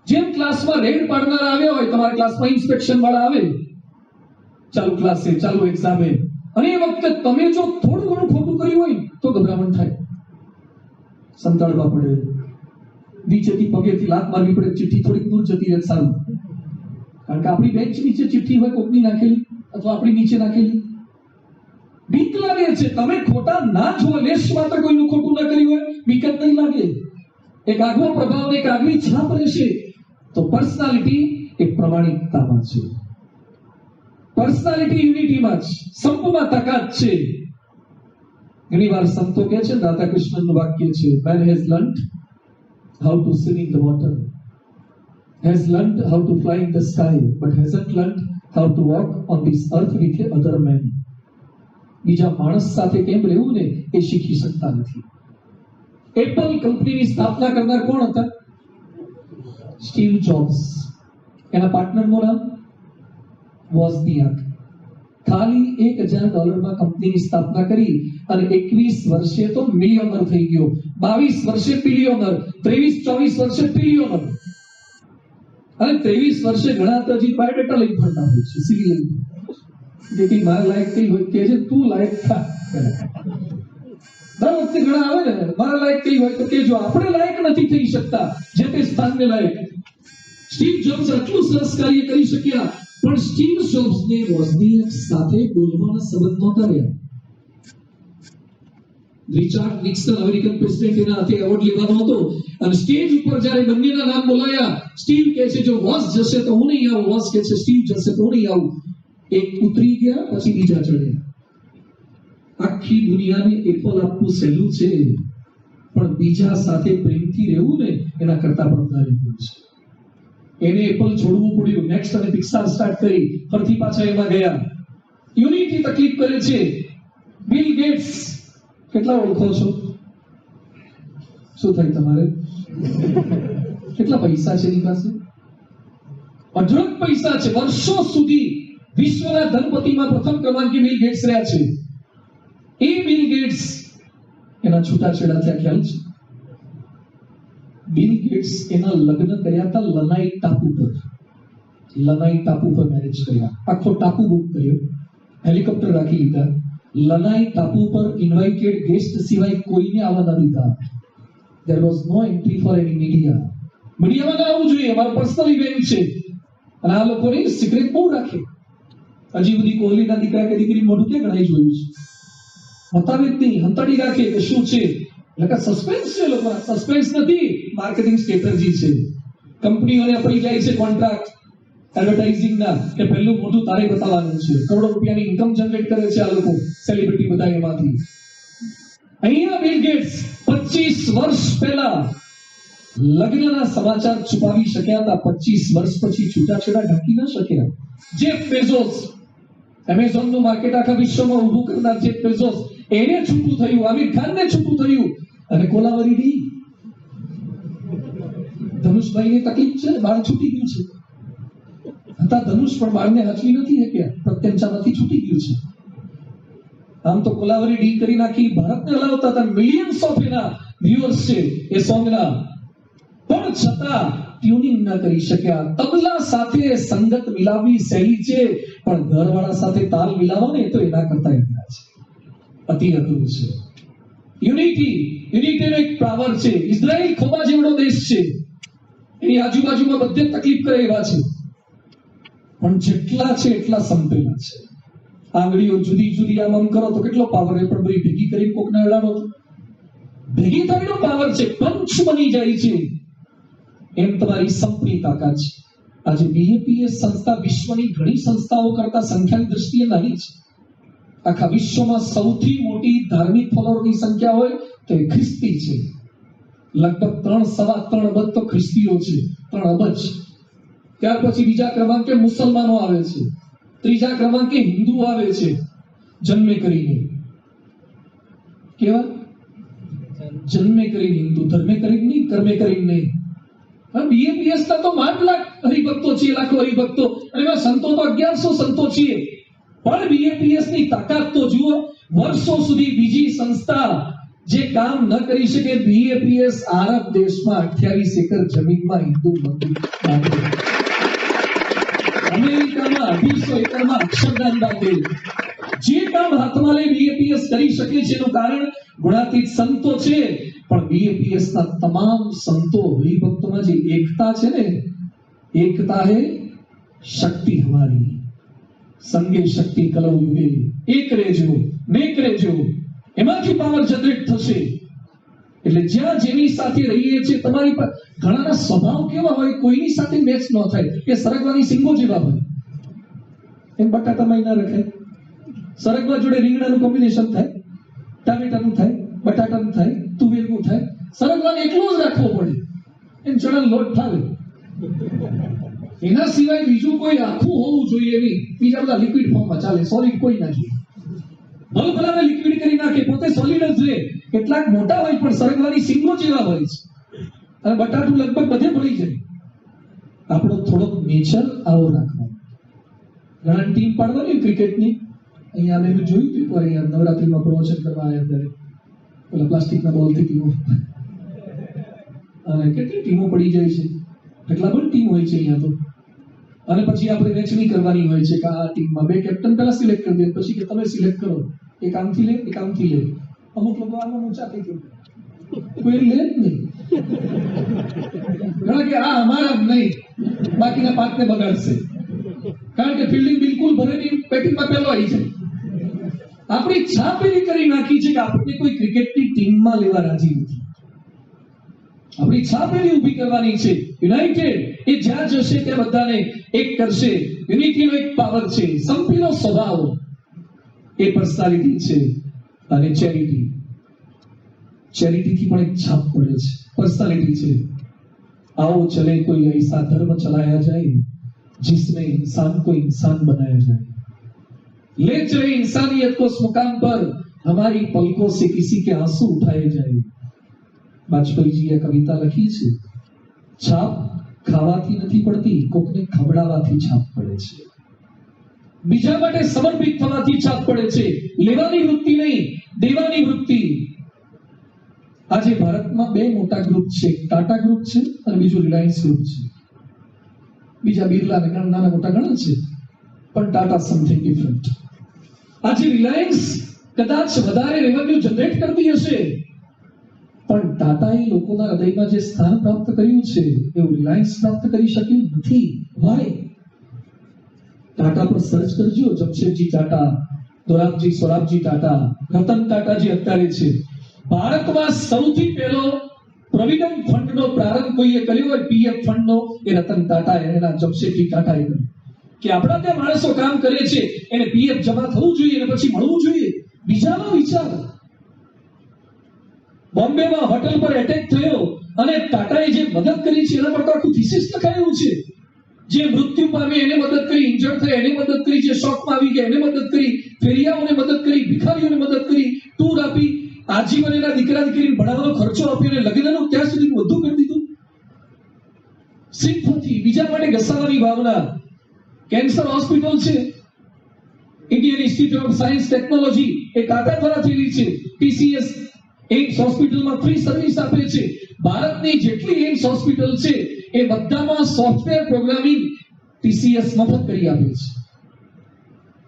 જેમ ક્લાસમાં રેડ પાડનાર આવ્યા હોય, તમારા ક્લાસમાં ઇન્સ્પેક્શન વાળા આવે ચાલુ ક્લાસે, ચાલુ એક્ઝામે, અને એ વખતે તમે જો થોડું ઘણું ખોટું કર્યું હોય તો ગભરામણ થાય, સંતાડવા પડે, નીચેથી પગેથી લાત મારવી પડે, ચિઠ્ઠી થોડીક દૂર જતી રહે સારું. કારણ કે આપણી બેન્ચ નીચે ચિઠ્ઠી હોય કોકની નાખેલી અથવા આપણી નીચે નાખેલી. બીક લાગે છે. તમે ખોટા ના જો, લેશ માત્ર કોઈનું ખોટું ના કર્યું હોય, બીક જ નહીં લાગે. એક આગવો પ્રભાવ, એક આગવી છાપ રહેશે. તો પર્સનાલિટી એ પ્રમાણિકતામાં છે. પર્સનાલિટી યુનિટીમાં છે, સંપમાં તાકાત છે. ઘણીવાર સંતો કહે છે, રાધા કૃષ્ણનું વાક્ય છે, man has learnt how to swim in the water, has learnt how to fly in the sky, but hasn't learnt how to walk on this earth with other men. બીજા માણસ સાથે કેમ રહેવું ને એ શીખી શકતા નથી. એપલ કંપનીની સ્થાપના કરનાર કોણ હતા? Steve jobs. એના પાર્ટનરનું નામ વોઝનિયાક. ખાલી $1000 કંપનીની સ્થાપના કરી અને 21 વર્ષે તો મિલિયનર થઈ ગયો, 22 વર્ષે બિલિયનર, 23-24 વર્ષે ટ્રિલિયનર, અને 23 વર્ષે ઘણા તો હજી બાયોડેટા લઈ ફરતા હોય છે, સીવી લઈ. જેથી મારા લાયક કઈ હોય કે છે, તું લાયક થા. દર વખતે ઘણા આવે ને, મારા લાયક કઈ હોય તો કેજો. આપણે લાયક નથી થઈ શકતા જે તે સ્થાનને લાયક. સ્ટીવ જોબ્સ આટલું સરસ કાર્ય કરી શક્યા, પણ સ્ટીવ જોબ્સને વોઝનિયાક સાથે બોલવાના સંબંધ નહોતા રહ્યા. રિચાર્ડ નિક્સન અમેરિકન પ્રેસિડેન્ટ, એના હાથે એવોર્ડ લેવાનો હતો, અને સ્ટેજ ઉપર જ્યારે બંનેના નામ બોલાયા, સ્ટીવ કહે છે જો વોઝ જશે તો હું નહીં આવું, વોઝ કહે છે સ્ટીવ જશે તો હું નહીં આવું. એક ઉતરી ગયા, પછી બીજા ચડ્યા. આખી દુનિયાને એપલ આપવું સહેલું છે, પણ બીજા સાથે પ્રેમથી રહેવું ને એના કરતા પણ વધારે છે. એને એપલ છોડવું પડ્યું, નેક્સ્ટ અને પિક્સાર સ્ટાર્ટ કરી, ફરીથી પાછા એમાં ગયા. યુનિટી તકલીફ કરે છે. બિલ ગેટ્સ કેટલા ઓળખો છો? શું થાય તમારે? કેટલા પૈસા છે એની પાસે? અઢળક પૈસા છે. વર્ષો સુધી વિશ્વના ધનપતિમાં પ્રથમ ક્રમાંકે બિલ ગેટ્સ રહ્યા છે. એ બિલ ગેટ્સ એના છૂટાછેડા થયા, ખ્યાલ છે? બિલ ગેટ્સ એના લગ્ન કર્યા હતા લનાઈ ટાપુ પર. લનાઈ ટાપુ પર મેરેજ કર્યા, આખો ટાપુ બુક કર્યો, હેલિકોપ્ટર રાખી લીધા. લનાઈ ટાપુ પર ઇન્વાઇટેડ ગેસ્ટ સિવાય કોઈને આવવા ન દીધા. There was no entry for any media. મીડિયામાં ના આવવું જોઈએ, અમારો પર્સનલ ઇવેન્ટ છે. અને આ લોકોની સિક્રેટ બહુ રાખે. હજી સુધી કોહલીના દીકરા કે દીકરી મોઢું ક્યાં ગણાઈ જોયું છે? બતાવે જ નહીં, હંતાડી રાખે કે શું છે. એટલે સસ્પેન્સ છે. લોકો સસ્પેન્સ નથી, માર્કેટિંગ સ્ટ્રેટેજી છે. કંપનીઓને આપી જાય છે કોન્ટ્રાક્ટ એડવર્ટાઇઝિંગ ના, કે પહેલું મોઢું તારે બતાવવાનું છે. કરોડો રૂપિયાની ઇન્કમ જનરેટ કરે છે આ લોકો, સેલિબ્રિટી બધા એમાંથી. અહીંયા બિલ ગેટ્સ 25 વર્ષ પહેલા લગ્નના સમાચાર છુપાવી શક્યા હતા, 25 વર્ષ પછી છૂટાછેડા ઢાંકી ન શક્યા. જેફ બેઝોસ, એમેઝોન નું માર્કેટ આખા વિશ્વમાં ઊભું કરનાર જેફ બેઝોસ, એને છૂટું થયું, આમિર ખાનને છૂટું થયું, અને કોલાવરી ડી ધનુષભાઈને તકલીફ છે, બાળ છૂટી ગયું છે. હંતા ધનુષ પણ બાળને હાચવી નથી શક્યા, પ્રત્યંચામાંથી છૂટી ગયું છે. આમ તો કોલાવરી ડી કરી નાખી, ભારતને હલાવતા હતા, મિલિયન્સ ઓફ એના વ્યુઅર્સ છે એ સોંગના, પણ છતાં ટ્યુનિંગ ન કરી શક્યા. તબલા સાથે સંગત મિલાવવી સહેલી છે, પણ ઘરવાળા સાથે તાલ મિલાવો ને તો એના કરતા અઘરા છે, અતિ અઘરું છે. યુનિટીનો એક પાવર છે. ઇઝરાયલ ખોબા જેવડો દેશ છે, એની આજુબાજુમાં બધે તકલીફ કરે એવા છે, પણ જેટલા છે એટલા સંપેલા છે. આંગળીઓ જુદી જુદી આમ કરો તો કેટલો પાવર હોય, પણ બધી ભેગી કરી કોકને અડાડો તો ભેગી થવાનો પાવર છે, પંચ બની જાય છે. એમ તમારી સંપની તાકાત છે. આજે બીએપીએસ સંસ્થા વિશ્વની ઘણી સંસ્થાઓ કરતા સંખ્યાની દ્રષ્ટિએ નાની છે. આખા વિશ્વમાં સૌથી મોટી ધાર્મિક ફોલોવરની સંખ્યા હોય તો એ ખ્રિસ્તી છે. લગભગ 3.3 અબજ તો ખ્રિસ્તીઓ છે, 3 અબજ. ત્યાર પછી બીજા ક્રમાંકે મુસલમાનો આવે છે, ત્રીજા ક્રમાંકે હિન્દુ આવે છે. જન્મે કરીને કેવા જન્મે કરીને હિન્દુ, ધર્મે કરીને નહીં, કર્મે કરીને નહીં. બીએપીએસ ના તો 8 લાખ હરિભક્તો છે, લાખો હરિભક્તો, અને એમાં સંતો તો 1100 સંતો છીએ. પણ બીએપીએસ ની તાકાત તો જુઓ. વર્ષો સુધી બીજી સંસ્થા જે કામ ન કરી શકે, બીએપીએસ આરબ દેશમાં 28 એકર જમીનમાં હિન્દુ મંદિર બાંધે, અમેરિકામાં 250 એકરમાં અક્ષરદાન બાંધે. જે કામ હાથમાં લઈ બીએપીએસ કરી શકે છે એનું કારણ ગુણાતીત સંતો છે. પણ બીએપીએસ ના તમામ સંતો હરિભક્તોમાં જે એકતા છે ને, એકતા હે શક્તિ હમારી, સંગે શક્તિ કલૌ યુગે, એક રહેજો નેક રહેજો, એમાંથી પાવર જનરેટ થશે. એટલે જ્યાં જેની સાથે રહીએ છીએ, તમારી પર ઘણાના સ્વભાવ કેવા હોય, કોઈની સાથે મેચ ન થાય, એ સરગવાની સિંગો જેવા હોય. એમ બટાટામાં ના રખાય, સરગવા જોડે રીંગણાનું કોમ્બિનેશન થાય, ટામેટાનું થાય, બટાટાનું થાય, તુવેરનું થાય. સરગવાને એકલો જ રાખવો પડે, એમ ચણાનો લોટ ફાવે. એના સિવાય બીજું કોઈ આખું હોવું જોઈએ નહીં. બીજા બધા લિક્વિડ ફોર્મમાં ચાલે, સોલિડ કોઈ ના જોઈએ. ભલભલાને લિક્વિડ કરી નાખે, પોતે સોલિડ જ રહે. કેટલાક મોટા હોય પણ સરગવાની સિંગો જેવા હોય છે, અને બટાટું લગભગ બધે ભળી જાય. આપણો થોડોક નેચર આવો રાખવાનો. ઘણા ટીમ પાડવાની ક્રિકેટની, અહીંયા મેં જોયું હતું એકવાર, અહીંયા નવરાત્રીમાં પ્રમોશન કરવા આવ્યા ત્યારે પેલા પ્લાસ્ટિકના બોલથી ટીમો, અને કેટલી ટીમો પડી જાય છે, કેટલા પણ ટીમ હોય છે અહીંયા તો. અને પછી આપણે વહેંચણી કરવાની હોય છે કે આ ટીમમાં 2 કેપ્ટન પહેલા સિલેક્ટ કરી દે, પછી કે તમે સિલેક્ટ કરો, એક આમથી લે, એક આમથી લે. અમુક લોકો આમાં ઊંચા થઈ ગયા, કોઈ લે જ નહીં. ઘણા કે આ અમારા નહીં, બાકીના 5ને બગાડશે, કારણ કે ફિલ્ડિંગ બિલકુલ ભરેલી બેટિંગમાં પહેલો આવી જાય. આપણી છાપ એવી કરી નાખી છે કે આપણે કોઈ ક્રિકેટની ટીમમાં લેવા રાજી નથી. આપણી છાપ એવી ઊભી કરવાની છે. યુનાઇટેડ એ જ્યાં જશે ત્યાં બધાને એક કરશે. યુનિટીનો એક પાવર છે, સંપીનો સ્વભાવ, એ પર્સનાલિટી છે. અને ચેરિટીથી પણ એક છાપ પડે છે, પર્સનાલિટી છે. आओ चले कोई ऐसा धर्म चलाया जाए जिसमें इंसान को इंसान बनाया जाए, ले चले इंसानियत को उस मुकाम पर हमारी पलकों से किसी के आंसू उठाए जाए. વાજપેયીજીએ કવિતા લખી છે, છાપ ખાવાથી નથી પડતી, કોકને ખવડાવવાથી છાપ પડે છે. બીજા માટે સમર્પિત થવાથી છાપ પડે છે. લેવાની વૃત્તિ નહીં, દેવાની વૃત્તિ. આજે ભારતમાં 2 મોટા ગ્રુપ છે, ટાટા ગ્રુપ છે અને બીજું રિલાયન્સ ગ્રુપ છે. બીજા બિરલા અને નાના મોટા ઘણા છે, પણ ટાટા સમથિંગ ડિફરન્ટ. આજે રિલાયન્સ કદાચ વધારે રેવન્યુ જનરેટ કરતી હશે, પણ ટાટાએ લોકોના હૃદયમાં જે સ્થાન પ્રાપ્ત કર્યું છે એવું રિલાયન્સ પ્રાપ્ત કરી શક્યું નથી. વાય? ટાટા પર સર્ચ કરજો, જમશેદજી ટાટા, દોરાબજી સોરાબજી ટાટા, રતન ટાટા જે અત્યારે છે. ભારતમાં સૌથી પહેલો પ્રોવિડન્ટ ફંડનો પ્રારંભ કોઈએ કર્યો હોય, પીએફ ફંડનો, એ રતન ટાટાએ, એના જમશેદજી ટાટાએ કર્યો. કે આપણા ત્યાં માણસો કામ કરે છે, એને પીએફ જમા થવું જોઈએ અને પછી મળવું જોઈએ. બીજાનો વિચાર. બોમ્બેમાં હોટેલ પર એટેક થયો અને ટાટાએ જે મદદ કરી છે એના પર તો આખું થીસીસ લખાયું છે. જે મૃત્યુ પામે એને મદદ કરી, ઇન્જર્ડ થાય એને મદદ કરી, જે શોકમાં આવી ગયા એને મદદ કરી, ફેરિયાઓને મદદ કરી, ભિખારીઓને મદદ કરી, ટૂર આપી, આજીવન એના દીકરા દીકરીને ભણાવવાનો ખર્ચો આપ્યો, અને લગ્નનું ત્યાં સુધી બધું કરી દીધું. સિમ્પથી બીજા માટે ઘસાવાની ભાવના. કેન્સર હોસ્પિટલ છે, Indian institute of science technology એ ટાટા દ્વારા થયેલી છે. TCS એમ્સ હોસ્પિટલમાં ફ્રી સર્વિસ આપે છે. ભારતની જેટલી એમ્સ હોસ્પિટલ છે એ બધામાં સોફ્ટવેર પ્રોગ્રામિંગ TCS મફત કરી આપે છે.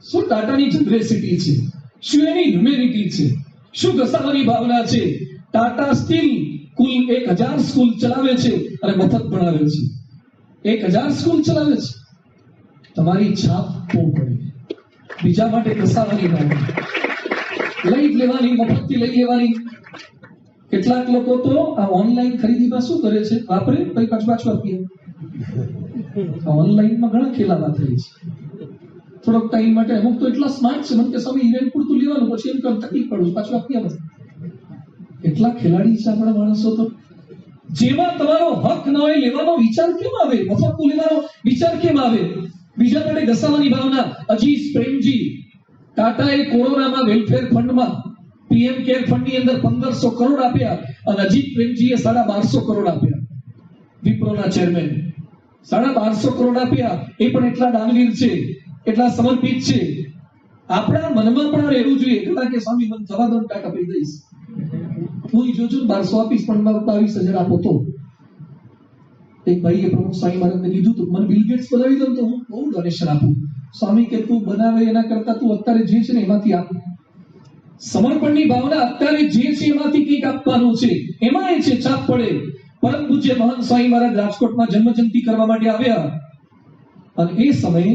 શું ટાટાની જનરેસિટી છે, શું એની હ્યુમેનિટી છે, શું ઘસાવાની ભાવના છે. ટાટા સ્ટીલ કુલ 1000 સ્કૂલ ચલાવે છે અને મફત ભણાવે છે. 1000 સ્કૂલ ચલાવે છે. તમારી છાપ બહુ પડે, બીજા માટે ઘસાવાની ભાવના, લઈ લેવાની, મફતથી લઈ લેવાની. કેટલાક લોકો તો આ ઓનલાઈન ખરીદીમાં શું કરે છે, વાપરે પછી પાછું આપીએ. ઓનલાઈનમાં ઘણા ખેલાવા થઈ છે. થોડોક ટાઈમ માટે અમુક તો એટલા સ્માર્ટ છે, મને કે સ્વામી ઇવેન્ટ પૂરતું લેવાનું, પછી એમ કર તકલીફ પડું પાછું આપી આવે. એટલા ખેલાડી છે આપણા માણસો તો. જેમાં તમારો હક ન હોય લેવાનો વિચાર કેમ આવે, મફતનું લેવાનો વિચાર કેમ આવે, બીજા માટે ઘસાવાની ભાવના. અજીત પ્રેમજી ટાટાએ કોરોનામાં વેલફેર ફંડમાં PM કેર ફંડની અંદર 1500 કરોડ આપ્યા અને અજીત પ્રેમજીએ 1250 કરોડ આપ્યા. વિપ્રોના ચેરમેન 1250 કરોડ આપ્યા. એ પણ એટલા દાનવીર છે, એટલા સમર્પિત છે. આપણા મનમાં પણ રહેવું જોઈએ ઘણા કે સ્વામી મને જવા દો, ટાકા આપી દઈશ, હું જોજો 1200 આપીશ પણ 22,000 આપો તો. એક ભાઈએ પ્રમુખ સ્વામી મહારાજને કીધું તું મને બિલ ગેટ્સ બનાવી દો તો હું બહુ ડોનેશન આપું. સ્વામી કે તું બનાવે એના કરતા તું અત્યારે જે છે ને એમાંથી આપ. સમર્પણની ભાવના, અત્યારે જે છે એમાંથી કંઈક આપવાનું છે, એમાં એ છે છાપ પડે. પરમ પૂજ્ય મહાન સ્વામી મહારાજ રાજકોટમાં જન્મજયંતિ કરવા માટે આવ્યા અને એ સમયે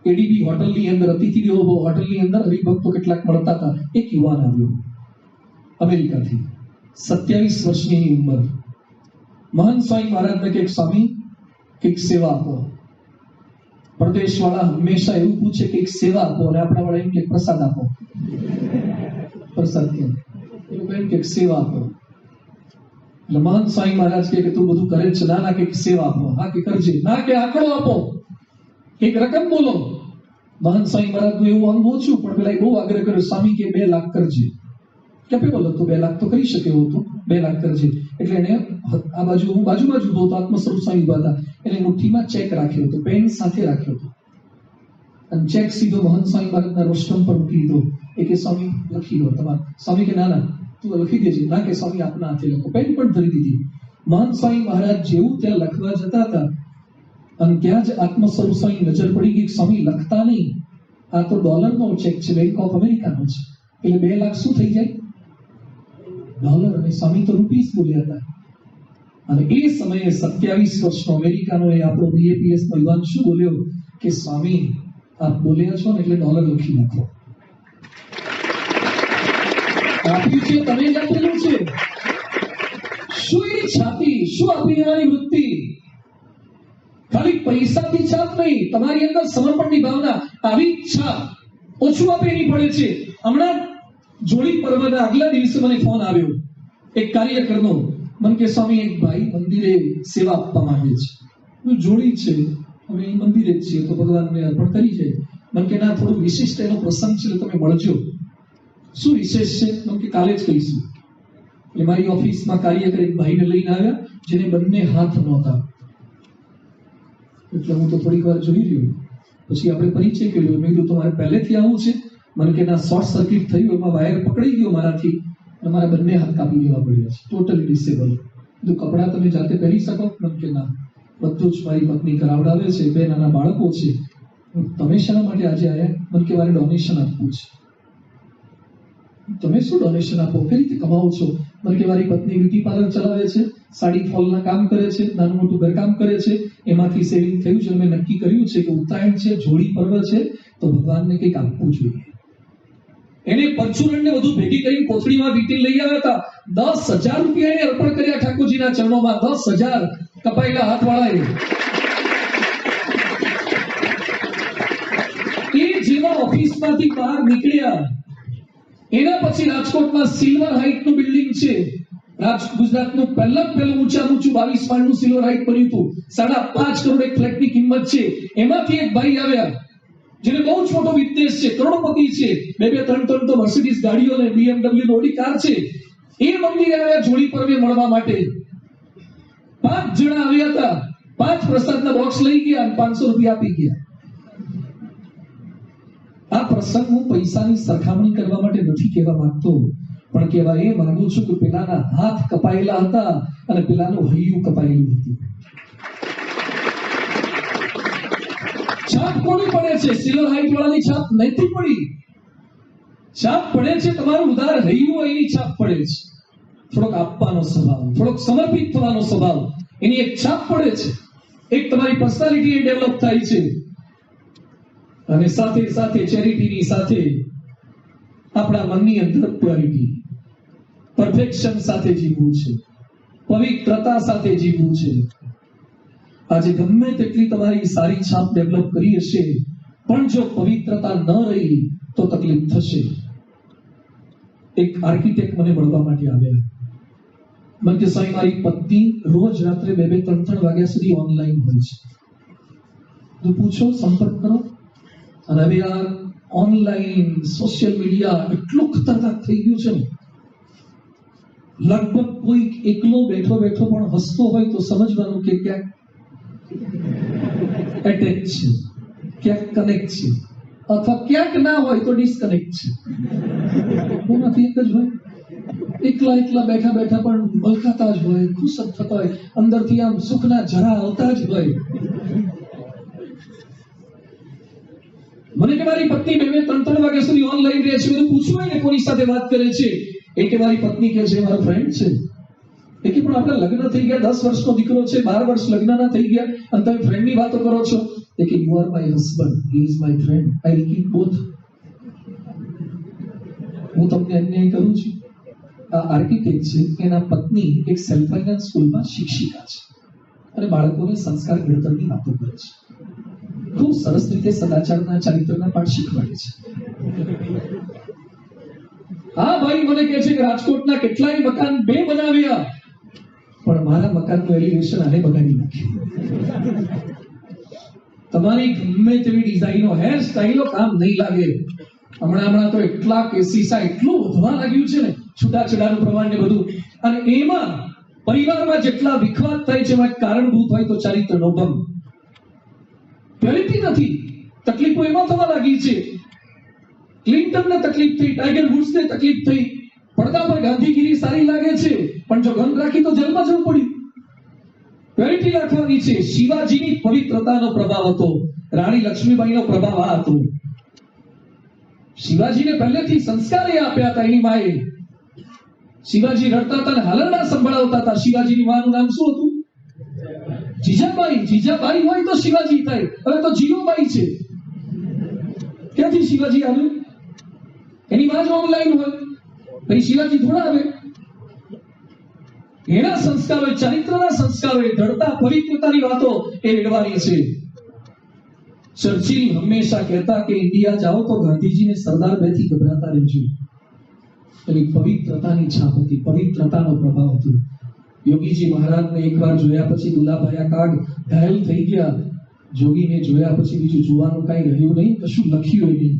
એડીબી હોટલની અંદર, અતિથિ દેવો હોટલની અંદર હરિભક્તો કેટલાક મળતા હતા. એક યુવાન આવ્યો અમેરિકાથી, 27 વર્ષની ઉંમર. મહાન સ્વામી મહારાજને કે સ્વામી કંઈક સેવા આપો. પ્રદેશ વાળા હંમેશા એવું પૂછે કે એક સેવા આપો અને આપણા વાળા એમ કે પ્રસાદ આપો. પ્રસાદ કેમ? એવું એમ કે સેવા આપો. એટલે મહાન સ્વામી મહારાજ કે તું બધું કરે છે, ના ના કે સેવા આપો. હા કે કરજે, ના કે આંકડો આપો, એક રકમ બોલો. મહાન સ્વામી મહારાજનું એવું અંગ ઓછું, પણ પેલા બહુ આગ્રહ કર્યો, સ્વામી કે 2 લાખ કરજે. કેપેબલ હતો, 2 લાખ તો કરી શકે એવું હતું, 2 લાખ કરજે. એટલે એને આ બાજુ, હું બાજુમાં જ ઉભો હતો, આત્મસ્વરૂપ સ્વામી ઉભા હતા, એને મુઠ્ઠીમાં ચેક રાખ્યો હતો, પેન સાથે રાખ્યો હતો અને ચેક સીધો મહાન સ્વામી મહારાજના રોસ્ટમ પર મૂકી દીધો. એ કે સ્વામી લખી લો તમારે. સ્વામી કે ના ના તું લખી દેજે. ના કે સ્વામી આપના હાથે લખો. પેન પણ ધરી દીધી. મહાન સ્વામી મહારાજ જેવું ત્યાં લખવા જતા હતા અને ત્યાં જ આત્મસ્વરૂપ સ્વામી નજર પડી ગઈ, સ્વામી લખતા નહીં, આ તો ડોલરનો ચેક છે, બેંક ઓફ અમેરિકાનો છે, એટલે 2 લાખ શું થઈ જાય? ડોલર. અને સ્વામી તો રૂપીસ બોલ્યા હતા. અને એ સમયે 27 વર્ષનો અમેરિકાનો એ આપણો BAPS નો યુવાન શું બોલ્યો કે સ્વામી આપ બોલ્યા છો ને એટલે ડોલર લખી નાખો. આપ્યું છે તમે જ આપેલું છે. શું એની છાપી, શું આપી દેવાની વૃત્તિ. ખાલી પૈસાથી છાપ નહીં, તમારી અંદર સમર્પણની ભાવના. આવી છાપ ઓછું આપે એની પડે છે. હમણાં જોડી પર્વના આગલા દિવસે મને ફોન આવ્યો એક કાર્યકરનો. મને કે સ્વામી એક ભાઈ મંદિરે સેવા આપવા માંગે છે. જોડી છે, અમે એ મંદિરે જ છીએ તો ભગવાનને અર્પણ કરી છે. મને કે ના થોડું વિશિષ્ટ એનો પ્રસંગ છે, તમે મળજો. શું વિશેષ છે? મને કે કાલે જ કહીશું. એટલે મારી ઓફિસમાં કાર્યકર એક ભાઈને લઈને આવ્યા જેને બંને હાથ નહોતા. એટલે હું તો થોડીક વાર જોઈ રહ્યો, પછી આપણે પરિચય કર્યો. મેં કીધું તમારે પહેલેથી આવું છે? મને કે ના શોર્ટ સર્કિટ થયું, એમાં વાયર પકડી ગયો મારાથી અને મારા બંને હાથ કાપી દેવા પડ્યા છે, ટોટલી ડિસેબલ. કીધું કપડાં તમે જાતે પહેરી શકો? મને કે ના, બધું જ મારી પત્ની કરાવડાવે છે, 2 નાના બાળકો છે. તમે શા માટે આજે આવ્યા? મને કે મારે ડોનેશન આપવું છે. તમે શું ડોનેશન આપો, કઈ રીતે કમાવો છો? મને કે મારી પત્ની બ્યુટી પાર્લર ચલાવે છે, સાડી ફોલના કામ કરે છે, નાનું મોટું ઘરકામ કરે છે, એમાંથી સેવિંગ થયું છે. મેં નક્કી કર્યું છે કે ઉત્તરાયણ છે, જોડી પર્વ છે, તો ભગવાનને કંઈક આપવું જોઈએ. એને પરચુરણને બધું ભેગી કરી કોથળીમાં વીટી લઈ આવ્યા હતા. 10,000 રૂપિયા એને અર્પણ કર્યા ઠાકોરજીના ચરણોમાં. 10,000 કપાયેલા હાથવાળાએ. એ જેવા ઓફિસમાંથી બહાર નીકળ્યા એના પછી રાજકોટમાં સિલ્વર હાઇટનું બિલ્ડિંગ છે, ગુજરાતનું પહેલું ઊંચામાં ઊંચું 22 માળનું સિલ્વર હાઇટ બન્યું હતું. 5.5 કરોડ એક ફ્લેટની કિંમત છે. એમાંથી એક ભાઈ આવ્યા જેને બહુ જ મોટો બિઝનેસ છે, કરોડપતિ છે, 2-3 તો મર્સિડીઝ ગાડીઓ અને BMW ઓડી કાર છે. એ મંદિરે આવ્યા જોડી પર્વે મળવા માટે. 5 જણા આવ્યા હતા. 5 પ્રસાદના બોક્સ લઈ ગયા અને 500 રૂપિયા આપી ગયા. પ્રસંગ હું પૈસાની સરખામણી કરવા માટે નથી કહેવા માંગતો, પણ કહેવા એ માંગુ છું કે પેલાના હાથ કપાયેલા હતા અને પેલાનું હૈયું કપાયેલું હતું. છાપ કોની પડે છે? સિલ્વર હાઇટ વાળાની છાપ નથી પડી. છાપ પડે છે તમારું ઉદાર હૈયું, એની છાપ પડે છે. થોડોક આપવાનો સ્વભાવ, થોડોક સમર્પિત થવાનો સ્વભાવ, એની એક છાપ પડે છે. એક તમારી પર્સનાલિટી ડેવલપ થાય છે. અને સાથે સાથે ચેરિટીની સાથે આપણા મનની અંદર પ્યોરિટી, પરફેક્શન સાથે જીવવું છે, પવિત્રતા સાથે જીવવું છે. આજે ગમે તેટલી તમારી સારી છાપ ડેવલપ કરી હશે, પણ જો પવિત્રતા ન રહી તો તકલીફ થશે. એક આર્કિટેક્ટ મને મળવા માટે આવ્યા. મને કે સાહેબ, મારી પત્ની રોજ રાત્રે 2-3 વાગ્યા સુધી ઓનલાઈન હોય છે, તો પૂછો, સંપર્ક કરો. અને હવે આ ઓનલાઈન સોશિયલ મીડિયા એટલું ખતરનાક થઈ ગયું છે ને, લગભગ કોઈ એકલો બેઠો બેઠો પણ હસતો હોય તો સમજવાનું કે ક્યાંક એટેચ છે, ક્યાંક કનેક્ટ છે, અથવા ક્યાંક ના હોય તો ડિસ્કનેક્ટ છે. એમાંથી એક જ હોય. એકલા બેઠા બેઠા પણ બલકાતા જ હોય, ખુશ જ થતા હોય, અંદરથી આમ સુખના જરા આવતા જ હોય. મને કે મારી પત્ની 2-3 વાગ્યા સુધી ઓનલાઈન રહે છે. બધું પૂછવું હોય ને કોની સાથે વાત કરે છે, એ કે મારી પત્ની કે છે મારો ફ્રેન્ડ છે. એ કે પણ આપણા લગ્ન થઈ ગયા, 10 વર્ષનો દીકરો છે, 12 વર્ષ લગ્નના થઈ ગયા, અને તમે ફ્રેન્ડની વાતો કરો છો. એ કે you are my husband, he is my friend, I will keep both. હું તમને અન્યાય કરું છું? આ આર્કિટેક્ટ છે, એના પત્ની એક સેલ્ફ ફાઇનાન્સ સ્કૂલમાં શિક્ષિકા છે અને બાળકોને સંસ્કાર ઘડતરની વાતો કરે છે. ખૂબ સરસ રીતે સદાચારના, ચારિત્રના પાઠ શીખવાડે છે. હા ભાઈ, મને કહે છે કે રાજકોટના કેટલાય મકાન 2 બનાવ્યા, પણ મારા મકાનનું એલિવેશન આને બગાડી નાખ્યું. તમારી ગમે તેવી ડિઝાઇનો, હેર સ્ટાઇલો કામ નહીં લાગે. હમણાં તો એટલા કેસીસા એટલું વધવા લાગ્યું છે ને, છૂટાછેડાનું પ્રમાણ ને બધું. અને એમાં પરિવારમાં જેટલા વિખવાદ થાય છે, એમાં કારણભૂત હોય તો ચારિત્રનો ભંગ. પ્યોરિટી નથી. તકલીફો એમાં થવા લાગી છે. ક્લિન્ટનને તકલીફ થઈ, ટાઈગર વુડ્સને તકલીફ થઈ. પડદા પર ગાંધીગીરી સારી લાગે છે, પણ જો ગન રાખી તો જેલમાં જવું પડ્યું. પ્યોરિટી રાખવાની છે. શિવાજીની પવિત્રતાનો પ્રભાવ હતો, રાણી લક્ષ્મીબાઈનો પ્રભાવ આ હતો. શિવાજીને પહેલેથી સંસ્કાર એ આપ્યા હતા એની માએ. શિવાજી રડતા હતા ને હાલરડા સંભળાવતા હતા. શિવાજીની માનું નામ શું હતું? જીજાબાઈ. જીજાબાઈ હોય તો શિવાજી થાય. હવે તો જીઓબાઈ છે. ક્યાંથી શિવાજી આવ્યું? એની માં જ ઓનલાઈન હોય, પછી શિવાજી થોડા આવે. એના સંસ્કારો, ચારિત્રના સંસ્કારો, ધડતા પવિત્રતાની વાતો એ રેડવાની છે. ચર્ચિલ હંમેશા કહેતા કે ઇન્ડિયા જાઓ તો ગાંધીજીને સરદાર 2 થી ગભરાતા રહેજો. એની પવિત્રતાની છાપ હતી, પવિત્રતાનો પ્રભાવ હતો. યોગીજી મહારાજને એકવાર જોયા પછી દુલાભાયા કાગ ઘાયલ થઈ ગયા. જોગીને જોયા પછી બીજું જોવાનું કઈ રહ્યું નહીં, કશું લખ્યું નહીં.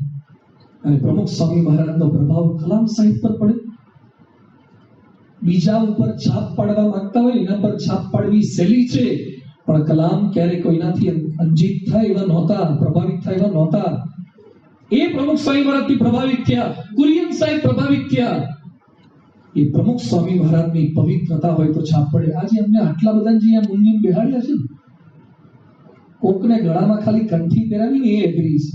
અને પ્રમુખ સ્વામી મહારાજનો પ્રભાવ કલામ સાહિબ પર પડે. બીજા ઉપર છાપ પાડવા માંગતા હોય, એના પર છાપ પાડવી સહેલી છે, પણ કલામ ક્યારે કોઈનાથી અંજિત થાય એવા નહોતા, પ્રભાવિત થાય એવા નહોતા. એ પ્રમુખ સ્વામી મહારાજથી પ્રભાવિત થયા. કુરિયન સાહેબ પ્રભાવિત થયા. એ પ્રમુખ સ્વામી મહારાજની પવિત્રતા હોય તો છાપ પડે. આજે અમને આટલા બધા જે આ મુનિમ બેહાડ્યા છે, કોકને ગળામાં ખાલી કંઠી પહેરાવીને એ અઘરી છે,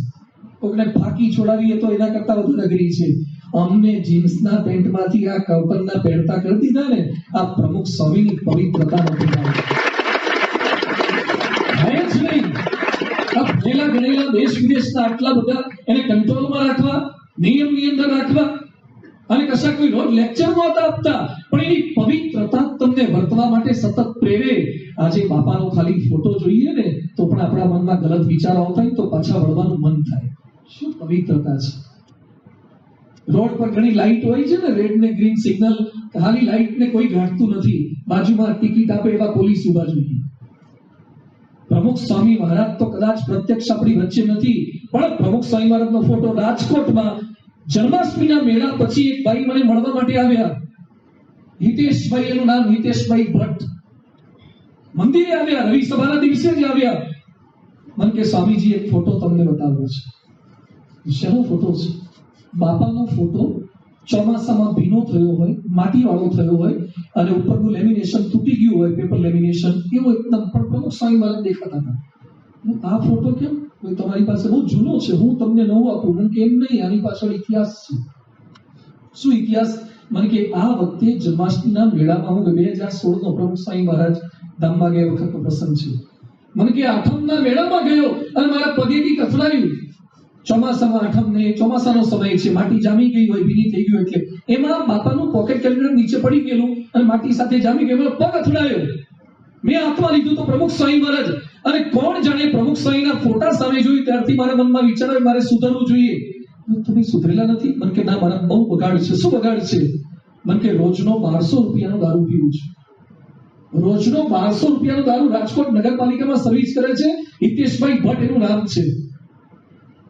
કોકને ફાકી છોડાવીએ તો એના કરતા વધુ અઘરી છે. અમને જીન્સના પેન્ટમાંથી આ કવટનના પહેરતા કરી દીધા ને, આ પ્રમુખ સ્વામીની પવિત્રતા નથી. ભણેલા દેશ વિદેશના આટલા બધા એને કંટ્રોલમાં રાખવા, નિયમની અંદર રાખવા, અને કશા કોઈ રોજ લેક્ચર નહોતા આપતા, પણ એની પવિત્રતા તમને વર્તવા માટે સતત પ્રેરે. આજે બાપાનો ખાલી ફોટો જોઈએ ને તો પણ આપણા મનમાં ગલત વિચારો આવતા હોય તો પાછા વળવાનું મન થાય. શું પવિત્રતા છે! રોડ પર ઘણી લાઈટ હોય છે ને, રેડ ને ગ્રીન સિગ્નલ, ખાલી લાઈટ ને કોઈ ગાંઠતું નથી, બાજુમાં ટિકિટ આપે એવા પોલીસ ઉભા જોઈએ. પ્રમુખ સ્વામી મહારાજ તો કદાચ પ્રત્યક્ષ આપણી વચ્ચે નથી, પણ પ્રમુખ સ્વામી મહારાજનો ફોટો રાજકોટમાં જન્માષ્ટમીના મેળા પછી એક ભાઈ મને મળવા માટે આવ્યા. હિતેશભાઈ, એનું નામ હિતેશભાઈ ભટ્ટ. મંદિરે આવ્યા, રવિ સભાના દિવસે જ આવ્યા. મને કે સ્વામીજી એક ફોટો તમને બતાવવો છે. શેનો ફોટો છે? બાપાનો ફોટો ચોમાસામાં ભીનો થયો હોય, માટીવાળો થયો હોય અને ઉપરનું લેમિનેશન તૂટી ગયું હોય, પેપર લેમિનેશન, એવો એકદમ પણ પ્રમુખ સ્વામી મહારાજ દેખાતા હતા. આ ફોટો કેમ? તમારી પાસે બહુ જૂનો છે, હું તમને નવું આપું. મને કે એમ નહીં, આની પાછળ ઇતિહાસ છે. શું ઇતિહાસ? મને કે આ વખતે જન્માષ્ટમીના મેળામાં હું 2016 નો પ્રમુખ સ્વામી મહારાજ ધામમાં ગયા વખતનો પ્રસંગ છે. મને કે આઠમના મેળામાં ગયો અને મારા પગે કંઈક અથડાયું. ચોમાસામાં આઠમને ચોમાસાનો સમય છે, માટી જામી ગઈ હોય, ભીની થઈ ગયું, એટલે એમાં બાપાનું પોકેટ કેલેન્ડર નીચે પડી ગયેલું અને માટી સાથે જામી ગયું, મારો પગ અથડાયો. મેં હાથમાં લીધું તો પ્રમુખ સ્વામી મહારાજ, અને કોણ જાણે પ્રમુખ સ્વામીના ફોટા સામે જોયું ત્યારથી મારા મનમાં વિચાર આવ્યો મારે સુધરવું જોઈએ. તમે સુધરેલા નથી? મને કે ના, મારા બહુ બગાડ છે. શું બગાડ છે? મને કે રોજનો 1200 રૂપિયાનો દારૂ પીવું છે. રોજનો 1200 રૂપિયાનો દારૂ રાજકોટ નગરપાલિકામાં સર્વિસ કરે છે હિતેશભાઈ ભટ્ટ, એનું નામ છે.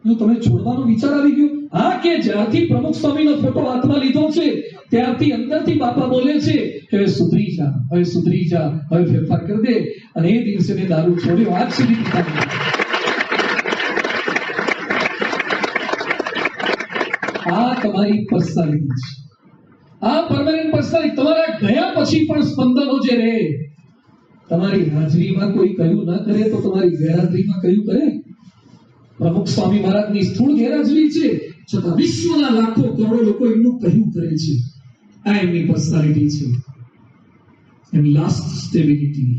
જો તમે છોડવાનો વિચાર આવી ગયો? હા, કે જ્યારથી પ્રમુખ સ્વામીનો ફોટો હાથમાં લીધો છે ત્યારથી અંદરથી બાપા બોલે છે કે હવે સુધરી જા, હવે સુધરી જા, હવે ફેરફાર કરી દે. અને એ દિવસે મેં દારૂ છોડ્યો. આજ સુધી પીતા નથી. આ તમારી પર્સનાલિટી છે, આ પરમેનન્ટ પર્સનાલિટી. તમારા ગયા પછી પણ સ્પંદનો જે રહે, તમારી હાજરીમાં કોઈ કયું ના કરે તો તમારી ગેરહાજરીમાં કયું કરે? પ્રમુખ સ્વામી મહારાજની સ્થૂળ ગેરહાજરી છે, છતાં વિશ્વના લાખો કરોડો લોકો એમનું કહ્યું કરે છે. આ એમની પર્સનાલિટી છે. એન્ડ લાસ્ટ, સ્ટેબિલિટી,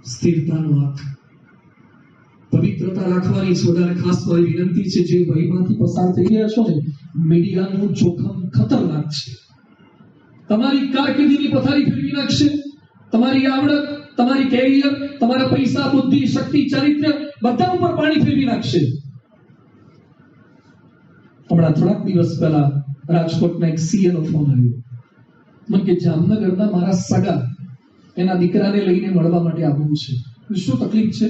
સ્થિરતાનો હાથ. પવિત્રતા રાખવાની છે. બધાને ખાસ મારી વિનંતી છે, જે વહીમાંથી પસાર થઈ રહ્યા છો ને, મીડિયાનું જોખમ ખતરનાક છે. તમારી કારકિર્દીની પથારી ફેરવી નાખશે. તમારી આવડત, તમારી કેરિયર, તમારા પૈસા, બુદ્ધિ, શક્તિ, ચારિત્ર્ય બધા ઉપર પાણી ફેરવી નાખશે. હમણાં થોડાક દિવસ પહેલા રાજકોટના એક સીએ નો ફોન આવ્યો. મને કે જામનગરના મારા સગા એના દીકરાને લઈને મળવા માટે આવવું છે. શું તકલીફ છે?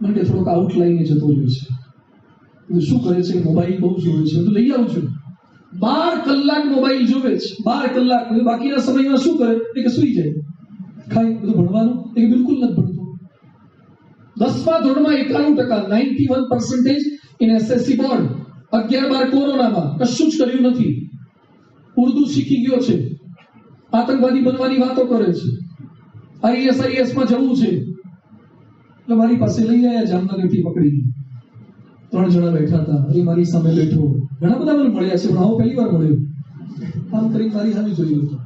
મને કે થોડોક આઉટ લઈને જતો રહ્યો છે. શું કરે છે? મોબાઈલ બહુ જોવે છે, તો લઈ આવું છું. 12 કલાક મોબાઈલ જોવે છે, 12 કલાક. બાકીના સમયમાં શું કરે? કે સુઈ જાય, ખાય. બધું ભણવાનું એ બિલકુલ નથી ભણતું. 10મા ધોરણમાં 91%, 91% ઇન એસએસસી બોર્ડ. 11-12 કોરોનામાં કશું જ કર્યું નથી. ઉર્દુ શીખી ગયો છે, આતંકવાદી બનવાની વાતો કરે છે, IAS માં જવું છે. એટલે મારી પાસે લઈ આવ્યા જામનગરથી પકડીને. 3 જણા બેઠા હતા. એ મારી સામે બેઠો. ઘણા બધા મને મળ્યા છે, પણ આવો પહેલી વાર મળ્યો. આમ કરીને મારી સામે જોયું હતું.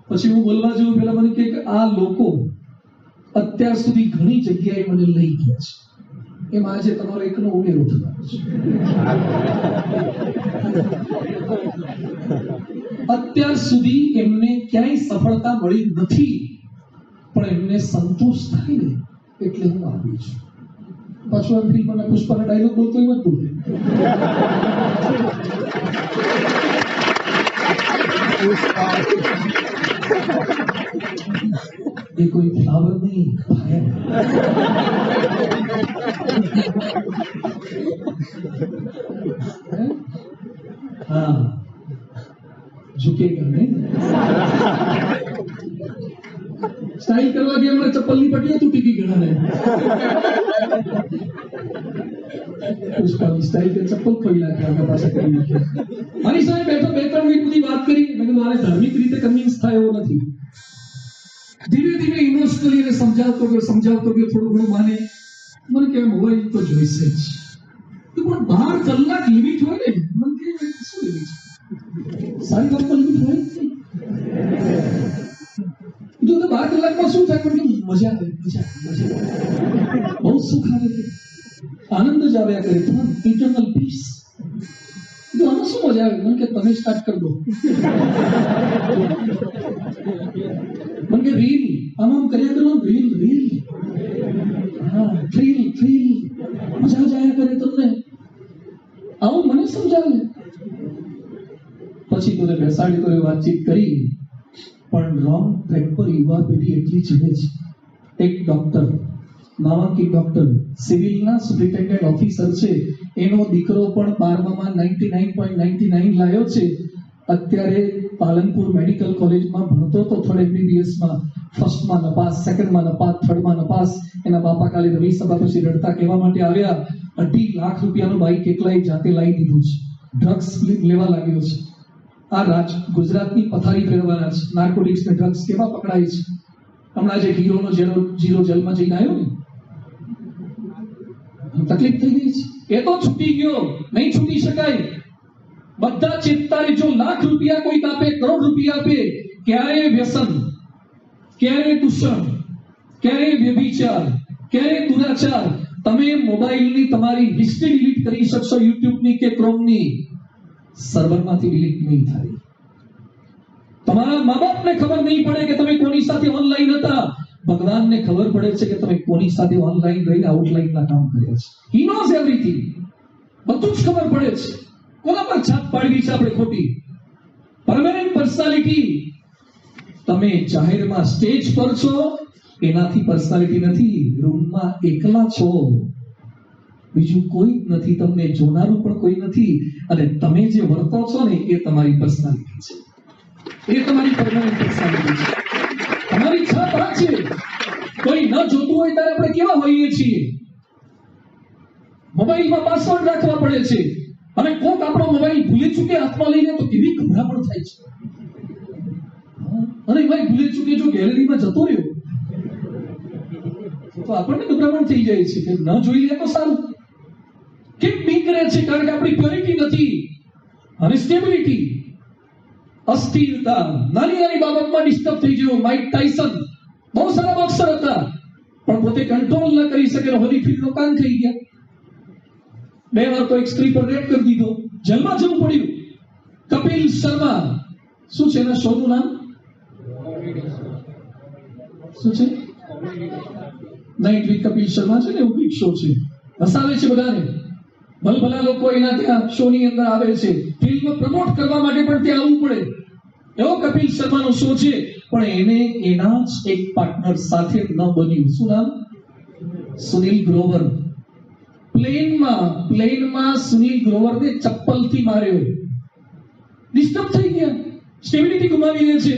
પછી હું બોલવા જેવું પેલા મને કે આ લોકો અત્યાર સુધી ઘણી જગ્યાએ મને લઈ ગયા છે, એમ આજે તમારો એકનો ઉમેરો થવાનો છે. અત્યાર સુધી એમને ક્યાંય સફળતા મળી નથી, પણ એમને સંતોષ થાય ને એટલે હું આવ્યો છું. પાછું આ ફિલ્મના પુષ્પાના ડાયલોગ બોલતો એમ જ બોલે. એ કોઈ ફ્લાવર નહીં, ફાયર. हाँ झुकेगा नहीं. स्टाइल करवा गया हमारे चप्पल नहीं पटी तू टिकी गड़ा है. उसका स्टाइल के चप्पल खोला क्या आपका पास करी नहीं. મારી સામે બેઠો 2-3 મિનિટ સુધી વાત કરી. મેં કીધું મારે ધાર્મિક રીતે કન્વિન્સ થાય એવો નથી. ધીરે ધીરે ઇમોશનલી એને સમજાવતો ગયો થોડું ઘણું માને. મને કે મોબાઈલ તો જોઈશે જ. તો પણ 12 કલાક લિમિટ હોય ને. મને કે શું લિમિટ છે? સારી વાત તો લિમિટ હોય તો 12 કલાકમાં શું થાય? પણ મજા આવે, બહુ સુખ આવે, આનંદ જ આવ્યા કરે, ઇટરનલ પીસ. તો આમાં શું મજા આવે? મને કે તમે સ્ટાર્ટ કરી દો. મને કે રીલ આમાં કર્યા કરવાનું, રીલ હા, ફ્રીલ મજા જાયા કરે તમને. આવું મને સમજાવે. પછી તો બેસાડી તો વાતચીત કરી, પણ રોંગ ટ્રેક પર યુવા પેઢી એટલી ચડે છે. એક ડોક્ટર, નામાંકિત ડોક્ટર, સિવિલના સુપ્રિન્ટેન્ડન્ટ ઓફિસર છે, એનો દીકરો પણ 12માં 99.99 લાયો છે. અત્યારે પાલનપુર મેડિકલ કોલેજમાં ભણતો તો 3rd MBBS માં, ફર્સ્ટમાં નપાસ, સેકન્ડમાં નપાસ, થર્ડમાં નપાસ. એના બાપા કાલે રવિ સભા પછી રડતા કહેવા માટે આવ્યા, 2.5 લાખ રૂપિયાનું બાઈક એકલાએ જાતે લાવી દીધું છે, ડ્રગ્સ લેવા લાગ્યો છે. આ ગુજરાતની પથારી ફેરવાના છે. નાર્કોટિક્સ ને ડ્રગ્સ કેવા પકડાય છે. હમણાં જે હીરોનો જીરો જેલમાં જઈને આવ્યો ને, તકલીફ થઈ ગઈ છે. એ તો છૂટી ગયો, નહીં છૂટી શકાય. બધા ચેતતા રહેજો. લાખ રૂપિયા કોઈ આપે, કરોડ રૂપિયા આપે, ક્યારે વ્યસન, ક્યારે દૂષણ, ક્યારે વ્યભિચાર, ક્યારે દુરાચાર. તમે મોબાઈલની તમારી હિસ્ટ્રી ડિલીટ કરી શકશો, યુટ્યુબની કે ક્રોમની, સર્વરમાંથી ડિલીટ નહીં થાય. તમારા મા બાપને ખબર નહીં પડે કે તમે કોની સાથે ઓનલાઈન હતા. ભગવાનને ખબર પડે છે કે તમે કોની સાથે ઓનલાઈન રહીને આઉટલાઈનના કામ કર્યા છે. He knows everything. બધું જ ખબર પડે છે. કોના પર છાપ પાડવી છે આપણે ખોટી? Permanent personality. તમે જાહેરમાં સ્ટેજ પર છો, એનાથી પર્સનાલિટી નથી. રૂમમાં એકલા છો, બીજું કોઈ નથી, તમને જોનારું પણ કોઈ નથી, અને તમે જે વર્તો છો ને એ તમારી પર્સનાલિટી છે. એ તમારી પરમેનન્ટ પર્સનાલિટી છે. તમારી છાપ આ છે. કોઈ ન જોતું હોય ત્યારે આપણે કેવા હોઈએ છીએ? મોબાઈલમાં પાસવર્ડ રાખવા પડે છે, અને કોક આપણો મોબાઈલ ભૂલી ચૂકે હાથમાં લઈને તો કેવી ગભરામણ થાય છે. અને ભાઈ ભૂલી ચૂકે જો ગેલેરીમાં જતો રહ્યો તો આપણને ગભરામણ થઈ જાય છે કે ન જોઈ લે તો સારું. કેમ બીક રહે છે? કારણ કે આપણી પ્યોરિટી નથી. અને સ્ટેબિલિટી, અસ્થિરતા, નાની નાની બાબતમાં ડિસ્ટર્બ થઈ ગયો. માઇક ટાયસન બહુ સારા બોક્સર હતા, પણ પોતે કંટ્રોલ ન કરી શકે, હોલીફીલ્ડનો કાન થઈ ગયા. 2 વાર તો એક સ્ત્રી પર રેપ કરી દીધો, જેલમાં જવું પડ્યું. કપિલ શર્મા, શું છે એના શોનું નામ? શું છે? નાઇટ વિથ કપિલ શર્મા છે ને, એવું કંઈક શો છે. હસાવે છે બધાને. ભલભલા લોકો એના ત્યાં શોની અંદર આવે છે. ફિલ્મ પ્રમોટ કરવા માટે પણ ત્યાં આવવું પડે. એવો કપિલ શર્માનો શો છે, પણ એને એના જ એક પાર્ટનર સાથે ન બન્યું. શું નામ? સુનિલ ગ્રોવર. પ્લેનમાં સુનિલ ગ્રોવરને ચપ્પલથી માર્યો. ડિસ્ટર્બ થઈ ગયા, સ્ટેબિલિટી ગુમાવી દે છે.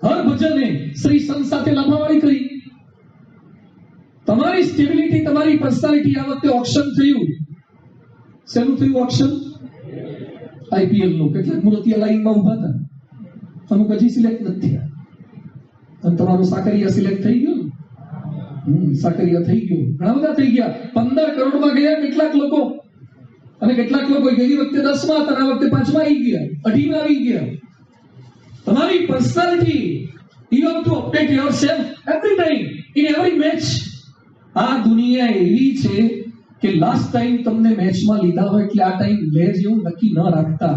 હરભજને શ્રી સંત સાથે લાફાવાળી કરી. તમારી સ્ટેબિલિટી, તમારી પર્સનાલિટી આ વખતે ઓક્શન થયું. શેનું થયું ઓક્શન? આઈપીએલ નું. કેટલાક મૂર્તિયા લાઈનમાં ઉભા હતા, અમુક હજી સિલેક્ટ નથી થયા. અને તમારો સાકરિયા સિલેક્ટ થઈ ગયો. સાકરિયા થઈ ગયો. ઘણા બધા થઈ ગયા. 15 કરોડમાં ગયા કેટલાક લોકો, અને કેટલાક લોકો ગઈ વખતે 10માં હતા, આ વખતે 5માં આવી ગયા, 18માં આવી ગયા. તમારી personality, you have to update yourself every time in every match. આ દુનિયા એવી છે કે લાસ્ટ ટાઈમ તમને મેચમાં લીધા હોય એટલે આ ટાઈમ લે જેવું નક્કી ન રાખતા.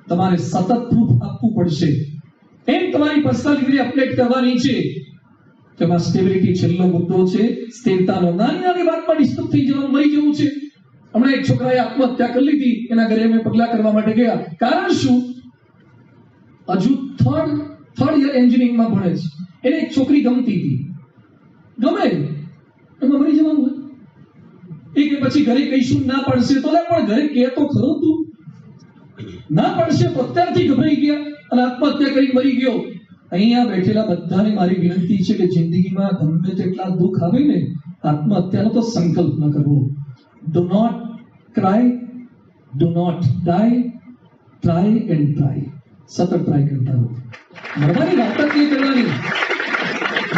તમારે સતત પ્રૂફ આપવું પડશે. એમ તમારી પર્સનાલિટી અપડેટ કરવાની છે. તેમાં સ્ટેબિલિટી છેલ્લો મુદ્દો છે. સ્થિરતાનો. નાની નાની વાતમાં ડિસ્ટર્બ થઈ જવાનું, મરી જવું છે. હમણાં એક છોકરાએ આત્મહત્યા કરી લીધી. એના ઘરે અમે પગલા કરવા માટે ગયા. કારણ શું? હજુ થર્ડ યર એન્જિનિયરિંગમાં ભણે છે. એને એક છોકરી ગમતી હતી. ગમે એમાં મરી જવાનું હોય. એ કે પછી ઘરે કહીશું ના પડશે તો પણ ઘરે કે તો ખરો તું. ના પડશે તો અત્યારથી ગભરાઈ ગયા અને આત્મહત્યા કરી મરી ગયો. અહીંયા બેઠેલા બધાને મારી વિનંતી છે કે જિંદગીમાં ગમે તેટલા દુઃખ આવે ને, આત્મહત્યાનો તો સંકલ્પ ન કરવો. Do not cry, do not die, try and try. સતત ટ્રાય કરતા રહો. મરવાની વાત જ નહીં કરવાની.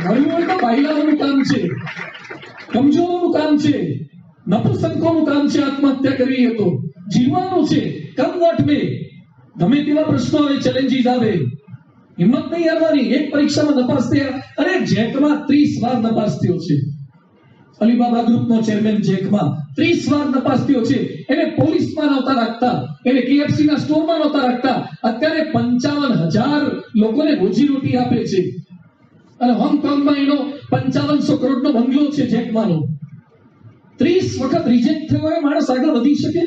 મરવું હોય તો બાયલાઓનું કામ છે, કમજોરોનું કામ છે, નપુંસકોનું કામ છે. આત્મહત્યા કરવી એ તો જીવવાનું છે. કમ વોટ મે. ગમે તેવા પ્રશ્નો આવે, ચેલેન્જીસ આવે, હિંમત નહીં હારવાની. એક પરીક્ષામાં નપાસ થયા. અરે જેકમાં 30 વાર નપાસ થયો છે. અલીબાબા ગ્રુપનો ચેરમેન જેકમાં 30 વાર નપાસ થયો છે. એને પોલીસમાં નહોતા રાખતા, એને KFC ના સ્ટોરમાં નહોતા રાખતા. અત્યારે 55,000 લોકોને રોજીરોટી આપે છે. અને હોંગકોંગમાં એનો 5500 કરોડનો બંગલો છે જેકમાંનો. 30 વખત રિજેક્ટ થયો હોય માણસ આગળ વધી શકે?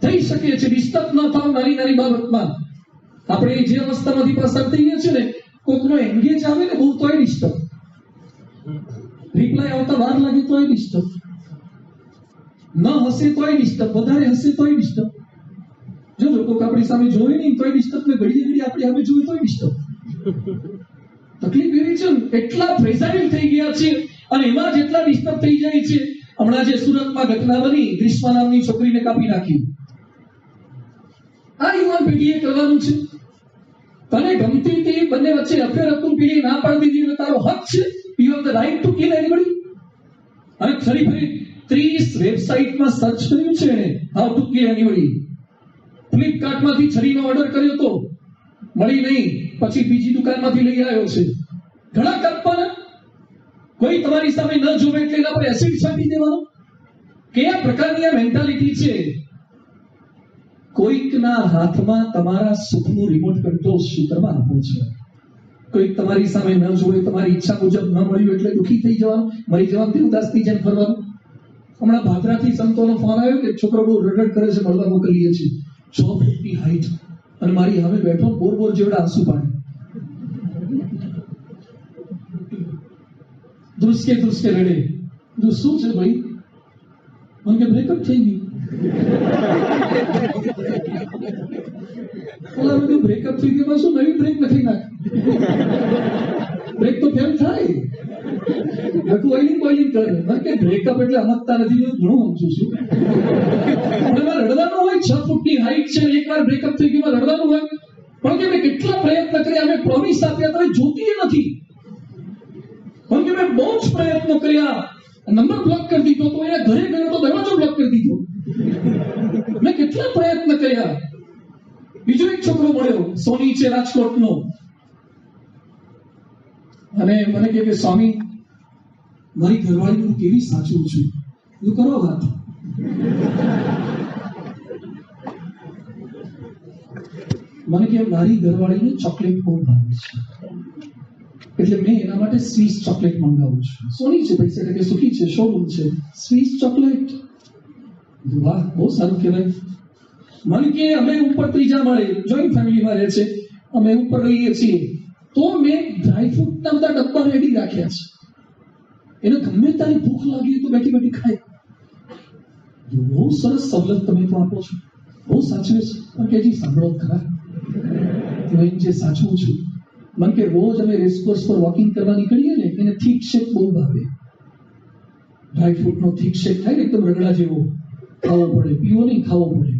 થઈ શકે છે. ડિસ્ટર્બ ન થાવ નાની નાની બાબતમાં. આપણે જે અવસ્થામાંથી પસાર થઈ ગયા છે ને, કોકનો એન્ગેજ આવે ને બહુ તોય ડિસ્ટર્બ, રિપ્લાય આવતા વાર લાગે તોય ડિસ્ટર્બ, ન હશે તોય ડિસ્ટર્બ, વધારે હશે તોય ડિસ્ટર્બ. જો કોક આપણી સામે જોવે નહીં તોય ડિસ્ટર્બ, ને ઘડી આપણી સામે જોવે તોય ડિસ્ટર્બ. તકલીફ એવી છે, એટલા પ્રેસાઇલ થઈ ગયા છે અને એમાં જેટલા ડિસ્ટર્બ થઈ જાય છે હમણાં જે સુરતમાં ઘટના બની, ગ્રીષ્મા નામની છોકરીને કાપી નાખી. આ યુવાન પેઢીએ કરવાનું છે. તને ગમતી હતી, બંને વચ્ચે અફેર હતું, પેઢી ના પાડી દીધી, તારો હક છે. You have the right to kill anybody. અને ફરી 30 વેબસાઇટમાં સર્ચ કર્યું છે એને, હાઉ ટુ કિલ એનીબડી. ફ્લિપકાર્ટમાંથી છરીનો ઓર્ડર કર્યો તો મળી નહીં, પછી બીજી દુકાનમાંથી લઈ આવ્યો છે. ઘણા કાપવાના. કોઈ તમારી સામે ન જોવે એટલે એના પર એસિડ છાંટી દેવાનો. કયા પ્રકારની આ મેન્ટાલિટી છે? કોઈકના હાથમાં તમારા સુખનું રિમોટ કંટ્રોલ શું કરવા આપો છો? કોઈક તમારી સામે ન જોવે, તમારી ઈચ્છા મુજબ ન મળ્યું એટલે દુઃખી થઈ જવાનું, મરી જવાનું, ઉદાસની જેમ ફરવાનું. હમણાં ભાદરાથી સંતોનો ફોન આવ્યો કે છોકરો બહુ રડડ કરે છે, મળવા મોકલીએ છીએ. 6 ફૂટની હાઈટ અને મારી સામે બેઠો બોર જેવડા આંસુ પાડે. ધ્રુસકે રડે. શું છે ભાઈ? મને કે બ્રેકઅપ થઈ ગયું. બધું બ્રેકઅપ થઈ ગયું, શું નવી બ્રેક નથી નાખ. બ્રેક તો ફેલ થાય. ઓઇલિંગ કરે. મને કે બ્રેકઅપ એટલે અમકતા નથી, ઘણું સમજુ છું. રડવાનું હોય, 6 ફૂટની હાઈટ છે, એકવાર બ્રેકઅપ થઈ ગયું, રડવાનું હોય. પણ કે મેં કેટલા પ્રયત્ન કર્યા, મેં પ્રોમિસ આપ્યા, તમે જોતી નથી. પણ કે મેં બહુ જ પ્રયત્નો કર્યા, નંબર બ્લોક કરી દીધો, તો એના ઘરે ગયો તો દરવાજો બ્લોક કરી દીધો. મેં કેટલા પ્રયત્ન કર્યા. બીજો એક છોકરો મળ્યો, સોની છે રાજકોટનો, અને મને કહે કે સ્વામી, મારી ઘરવાળીનું કેવી સાચું છું. એવું કરો વાત. મને કે મારી ઘરવાળીને ચોકલેટ બહુ ભાવે છે, એટલે મેં એના માટે સ્વીસ ચોકલેટ મંગાવું છું. સોની છે પૈસા એટલે કે સુખી છે, શોરૂમ છે, સ્વીસ ચોકલેટ. વાહ, બહુ સારું કહેવાય. મને કે અમે ઉપર 3જા માળે જોઈન્ટ ફેમિલીમાં રહે છે, અમે ઉપર રહીએ છીએ, તો મેં ડ્રાયફ્રૂટના બધા ડબ્બા રેડી રાખ્યા છે. એને ગમે તારી ભૂખ લાગી તો બેઠી ખાય. બહુ સરસ સવલત તમે તો આપો છો, બહુ સાચવે છે. પણ કે જી સાંભળો ખરા, જે સાચવું છું. મને કે રોજ અમે રેસકોર્સ પર વોકિંગ કરવા નીકળીએ ને, એને થીક શેક બહુ ભાવે. ડ્રાયફ્રૂટનો થીક શેક થાય ને, એકદમ રગડા જેવો, ખાવો પડે, પીવો નહીં, ખાવો પડે.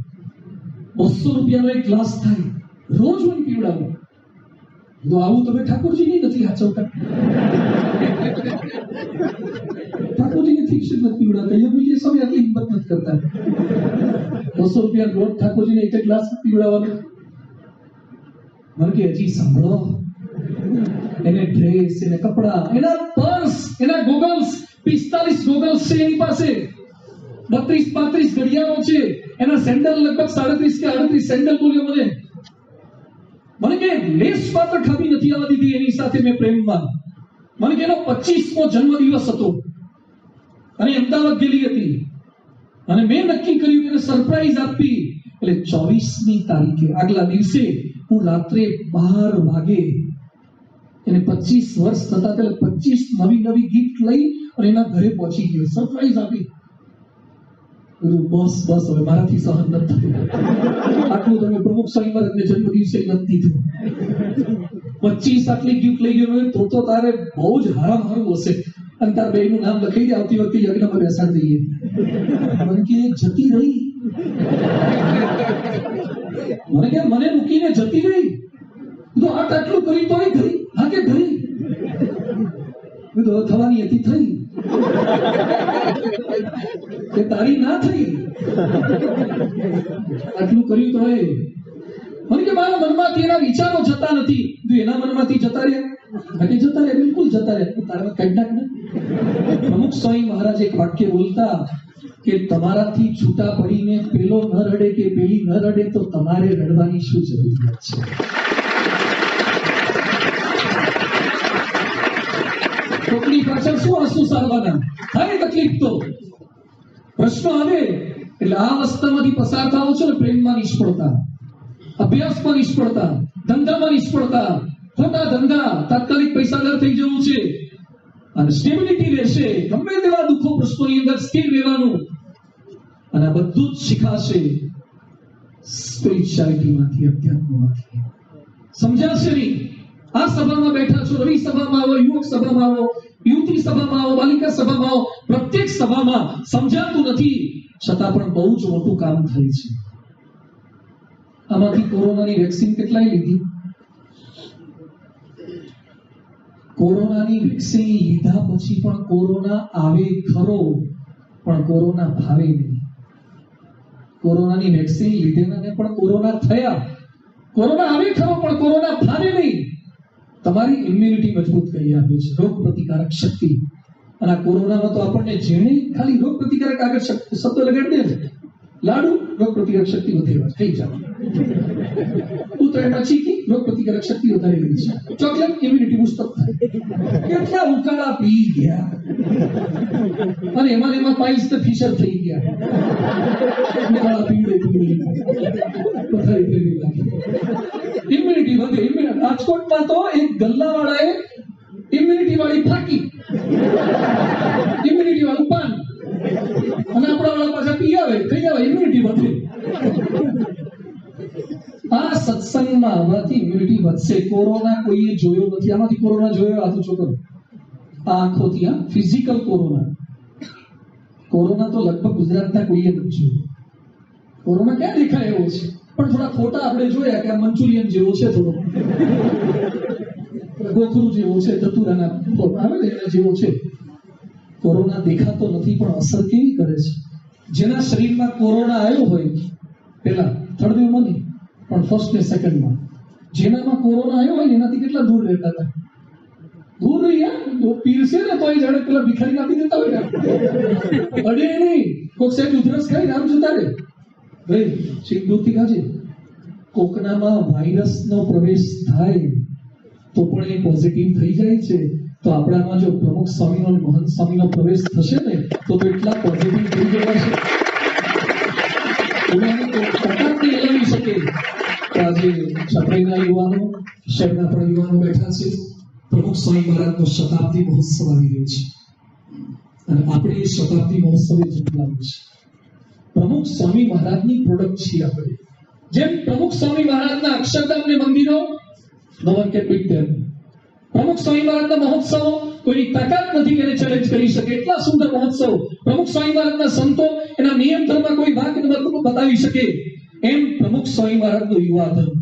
200 રૂપિયાનો એક ગ્લાસ થાય, રોજ મને પીવડાવો. તો આવું તમે ઠાકોરજીની નથી હાચવતા. ઠાકોરજીની થીક શેક નથી પીવડાવતા. એ બીજે સમય આટલી હિંમત નથી કરતા. 200 રૂપિયા રોજ ઠાકોરજીને એક ગ્લાસ પીવડાવવાનો. મને કે હજી સાંભળો, એને ડ્રેસ, એને કપડા, એના પર્સ, એના ગોગલ્સ, 45 ગોગલ્સ છે એની પાસે, 32-35 ઘડિયાળો છે, એના સેન્ડલ લગભગ 37 કે 38 સેન્ડલ બોલ્યો મને. મને કે લેસ પાત્ર ખાવી નથી આવવા દીધી એની સાથે મેં પ્રેમમાં. મને કે એનો 25મો જન્મદિવસ હતો અને અમદાવાદ ગયેલી હતી, અને મેં નક્કી કર્યું કે સરપ્રાઈઝ આપી. એટલે 24મી તારીખે આગલા દિવસે હું રાત્રે 12 વાગે એને 25 વર્ષ થતા, એટલે 25 નવી ગિફ્ટ લઈ અને એના ઘરે પહોંચી ગયો, સરપ્રાઈઝ આપી. બસ હવે મારાથી સહન નથી થતું. આટલું તમે પ્રમુખ સ્વામી મહારાજને જન્મદિવસે નથી દીધું. 25 આટલી ગિફ્ટ લઈ ગયો તો તારે બહુ જ હારામ હશે, અને તાર બેયનું નામ લખી દે, આવતી વખતે યજ્ઞમાં બેસાડી દઈએ. મને કે જતી રહી. મને કે મને મૂકીને જતી રહી. તો આટલું કરી તો ગઈ. હા કે ગઈ. થવાની હતી થઈ, કે તારી ના થઈ. આટલું કર્યું તો મને કે મારા મનમાંથી એના વિચારો જતા નથી. એના મનમાંથી જતા રહ્યા, જતા રહ્યા, બિલકુલ જતા રહ્યા. તારા કાઢ નાખ ને. પ્રમુખ સ્વામી મહારાજ એક વાક્ય બોલતા કે તમારાથી છૂટા પડીને પેલો ન રડે કે પેલી ન રડે તો તમારે રડવાની શું જરૂરિયાત છે? કોકની પાછળ શું આંસુ સારવાના? થાય તકલીફ તો પ્રશ્ન આવે. એટલે આ અવસ્થામાંથી પસાર થાઓ છો ને, પ્રેમમાં નિષ્ફળતા, અભ્યાસમાં નિષ્ફળતા, ધંધામાં નિષ્ફળતા, ખોટા ધંધા, તાત્કાલિક પૈસાદાર થઈ જવું છે, અને સ્ટેબિલિટી રહેશે. ગમે તેવા દુઃખો પ્રશ્નોની અંદર સ્થિર રહેવાનું, અને આ બધું જ શીખાશે સ્પિરિચ્યુઆલિટીમાંથી, અધ્યાત્મમાંથી. સમજાશે નહીં. આ સભામાં બેઠા છો, રવિ સભામાં આવો, યુવક સભામાં આવો, યુવતી સભામાં આવો, બાલિકા સભામાં પ્રત્યેક સભામાં સમજાતું નથી, છતાં પણ બહુ જ મોટું કામ થાય છે. આમાંથી કોરોનાની વેક્સિન કેટલાય લીધી? કોરોનાની વેક્સિન લીધા પછી પણ કોરોના આવે ખરો, પણ કોરોના ભાવે નહીં. કોરોનાની વેક્સિન લીધેલાને પણ કોરોના થયા, કોરોના આવે ખરો પણ કોરોના ભાવે નહીં. તમારી ઇમ્યુનિટી મજબૂત કરી આપે છે, રોગ પ્રતિકારક શક્તિ. અને આ કોરોનામાં તો આપણને જેણે ખાલી રોગ પ્રતિકારક આગળ શબ્દ લગાડી દે છે, લાડુ રોગ પ્રતિકારક શક્તિ વધે થઈ જાય, ઉત્તરાયણમાં ચીકી રોગ પ્રતિકારક શક્તિ વધારે ગઈ છે, ચોકલેટ ઇમ્યુનિટી બૂસ્ટ થાય. કેટલા ઉકાળા પી ગયા અને એમાં પાઇલ્સ તો ફિશર થઈ ગયા. ઉકાળા પીવડે વધારે ફેરવી લાગે, ઇમ્યુનિટી વધે. રાજકોટમાં તો એક ગલ્લાવાળાએ ઇમ્યુનિટી વાળી ફાકી, ઇમ્યુનિટી વાળું પાન, અને આપણા વાળા પાછા પી આવે, કઈ આવે, ઇમ્યુનિટી વધે. આ સત્સંગમાં આવવાથી ઇમ્યુનિટી વધશે. કોરોના કોઈએ જોયો નથી. આમાંથી કોરોના જોયો? હાથ ઊંચો કરો. આ આંખોથી, આ ફિઝિકલ કોરોના. કોરોના તો લગભગ ગુજરાતના કોઈએ નથી જોયો. કોરોના ક્યાં દેખાય એવો છે? પણ થોડા ફોટા આપણે જોયા કે આ મંચુરિયન જેવો છે, થોડો ગોખરું જેવો છે, ધતુરાના આવે ને એના જેવો છે. કોરોના દેખાતો નથી, પણ અસર કેવી કરે છે? જેના શરીરમાં કોરોના આવ્યો હોય, પેલા થર્ડ વેવમાં નહીં પણ ફર્સ્ટ ને સેકન્ડમાં, જેનામાં કોરોના આવ્યો હોય એનાથી કેટલા દૂર રહેતા હતા? દૂર રહ્યા, પીરસે ને તો એ જાણે પેલા ભિખારી આપી દેતા હોય ને, અડે નહીં. કોક સાહેબ ઉધરસ ખાઈ આમ જતા રહે, ભાઈ છીક દૂરથી ખાજે. કોકનામાં વાયરસનો પ્રવેશ થાય તો પણ એ પોઝિટિવ થઈ જાય છે. તો આપણામાં જો પ્રમુખ સ્વામીનો અને મહંત સ્વામીનો પ્રવેશ થશે ને તો એટલા પોઝિટિવ થઈ જવાશે. શકે આજે છપરાઈના યુવાનો, શહેરના પણ યુવાનો બેઠા છે. પ્રમુખ સ્વામી મહારાજનો શતાબ્દી મહોત્સવ આવી રહ્યો છે અને આપણે એ શતાબ્દી મહોત્સવે જોડાવું છે. પ્રમુખ સ્વામી મહારાજની પ્રોડક્ટ છીએ આપણે. જેમ પ્રમુખ સ્વામી મહારાજના અક્ષરધામ ને મંદિરો, નો વન કેન બીટ ધેમ. પ્રમુખ સ્વામી મહારાજના મહોત્સવો કોઈની તાકાત નથી એને ચેલેન્જ કરી શકે, એટલા સુંદર મહોત્સવ. પ્રમુખ સ્વામી મહારાજના સંતો એના નિયમ ધર્મ કોઈ ભાગ બતાવી શકે. એમ પ્રમુખ સ્વામી મહારાજનો યુવા ધર્મ,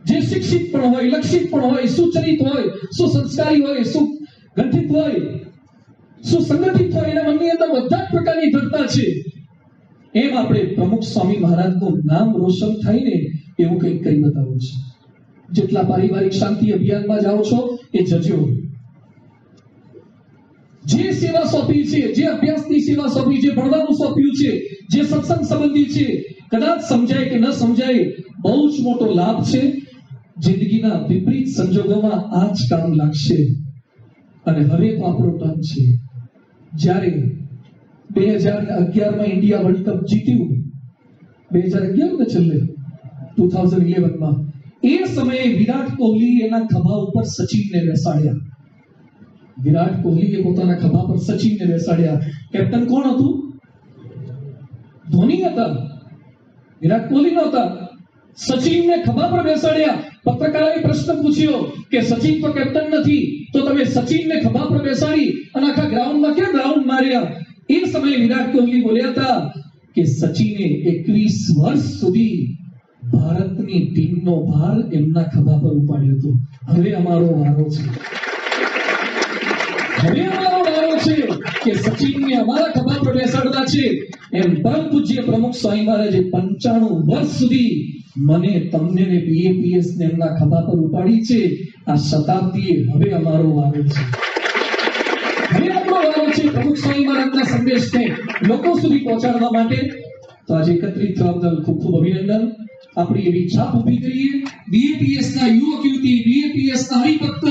જે શિક્ષિત પણ હોય, લક્ષિત પણ હોય, સુચરિત હોય, સુસંસ્કારી હોય, સુગઠિત હોય, સુસંગઠિત હોય, એના મનની અંદર બધા જ પ્રકારની ધરતા છે. એમ આપણે પ્રમુખ સ્વામી મહારાજનું નામ રોશન થાય ને એવું કંઈક કરી બતાવવું છે. જેટલા પારિવારિક શાંતિ અભિયાનમાં જાઓ છો એ જજો. જે સેવા સોંપી છે, જે અભ્યાસની સેવા સોંપી છે, ભણવાનું સોંપ્યું છે, જે સત્સંગ સંબંધી છે, કદાચ સમજાય કે ન સમજાય, બહુ જ મોટો લાભ છે. જિંદગીના વિપરીત સંજોગોમાં આ જ કામ લાગશે. અને હવે તો આપણો ટર્ન છે. જ્યારે 2011માં ઇન્ડિયા વર્લ્ડ કપ જીત્યું, 2011 ને છેલ્લે 2011માં, એ સમયે વિરાટ કોહલી એના ખભા ઉપર સચિનને બેસાડ્યા. વિરાટ કોહલીએ પોતાના ખભા પર સચિનને બેસાડ્યા. કેપ્ટન કોણ હતું? ધોની હતા, વિરાટ કોહલી નહોતા. સચિનને ખભા પર બેસાડ્યા. પત્રકારોએ પ્રશ્ન પૂછ્યો કે સચિન તો કેપ્ટન નથી, તો તમે સચિનને ખભા પર બેસાડી અને આખા ગ્રાઉન્ડમાં કેમ રાઉન્ડ માર્યા? એ સમયે વિરાટ કોહલી બોલ્યા હતા કે સચિને 21 વર્ષ સુધી ભારતની ટીમનો ભાર એમના ખભા પર ઉપાડ્યો હતો. હવે અમારો વારો છે. હવે અમારો વારો છે કે સચિનને અમારા ખભા પર બેસાડતા છે. એમ પરમ પૂજ્ય પ્રમુખ સ્વામી મહારાજે 95 વર્ષ સુધી મને, તમને ને BAPS ને એમના ખભા પર ઉપાડી છે. આ શતાબ્દીએ હવે અમારો વારો છે. હવે આપણો વારો છે પ્રમુખ સ્વામી મહારાજના સંદેશને લોકો સુધી પહોંચાડવા માટે. તો આજે એકત્રિત થવા બદલ ખૂબ ખૂબ અભિનંદન. આપણી એવી છાપ ઊભી કરીએ. BAPS ના યુવક યુવતી, BAPS ના હરિભક્ત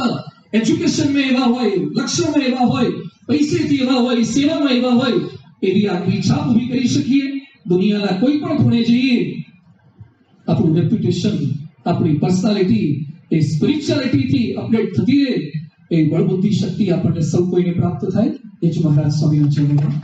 એજ્યુકેશનમાં એવા હોય, લક્ષ્યમાં એવા હોય, પૈસેથી એવા હોય, સેવામાં એવા હોય, એવી આગવી છાપ ઊભી કરી શકીએ. દુનિયાના કોઈ પણ ખૂણે જઈએ, આપણું રેપ્યુટેશન, આપણી પર્સનાલિટી એ સ્પિરિચ્યુઆલિટીથી અપડેટ થતી રહે. એ બળબુદ્ધિ શક્તિ આપણને સૌ કોઈને પ્રાપ્ત થાય. એ જ મહારાજ સ્વામીના ચરણોમાં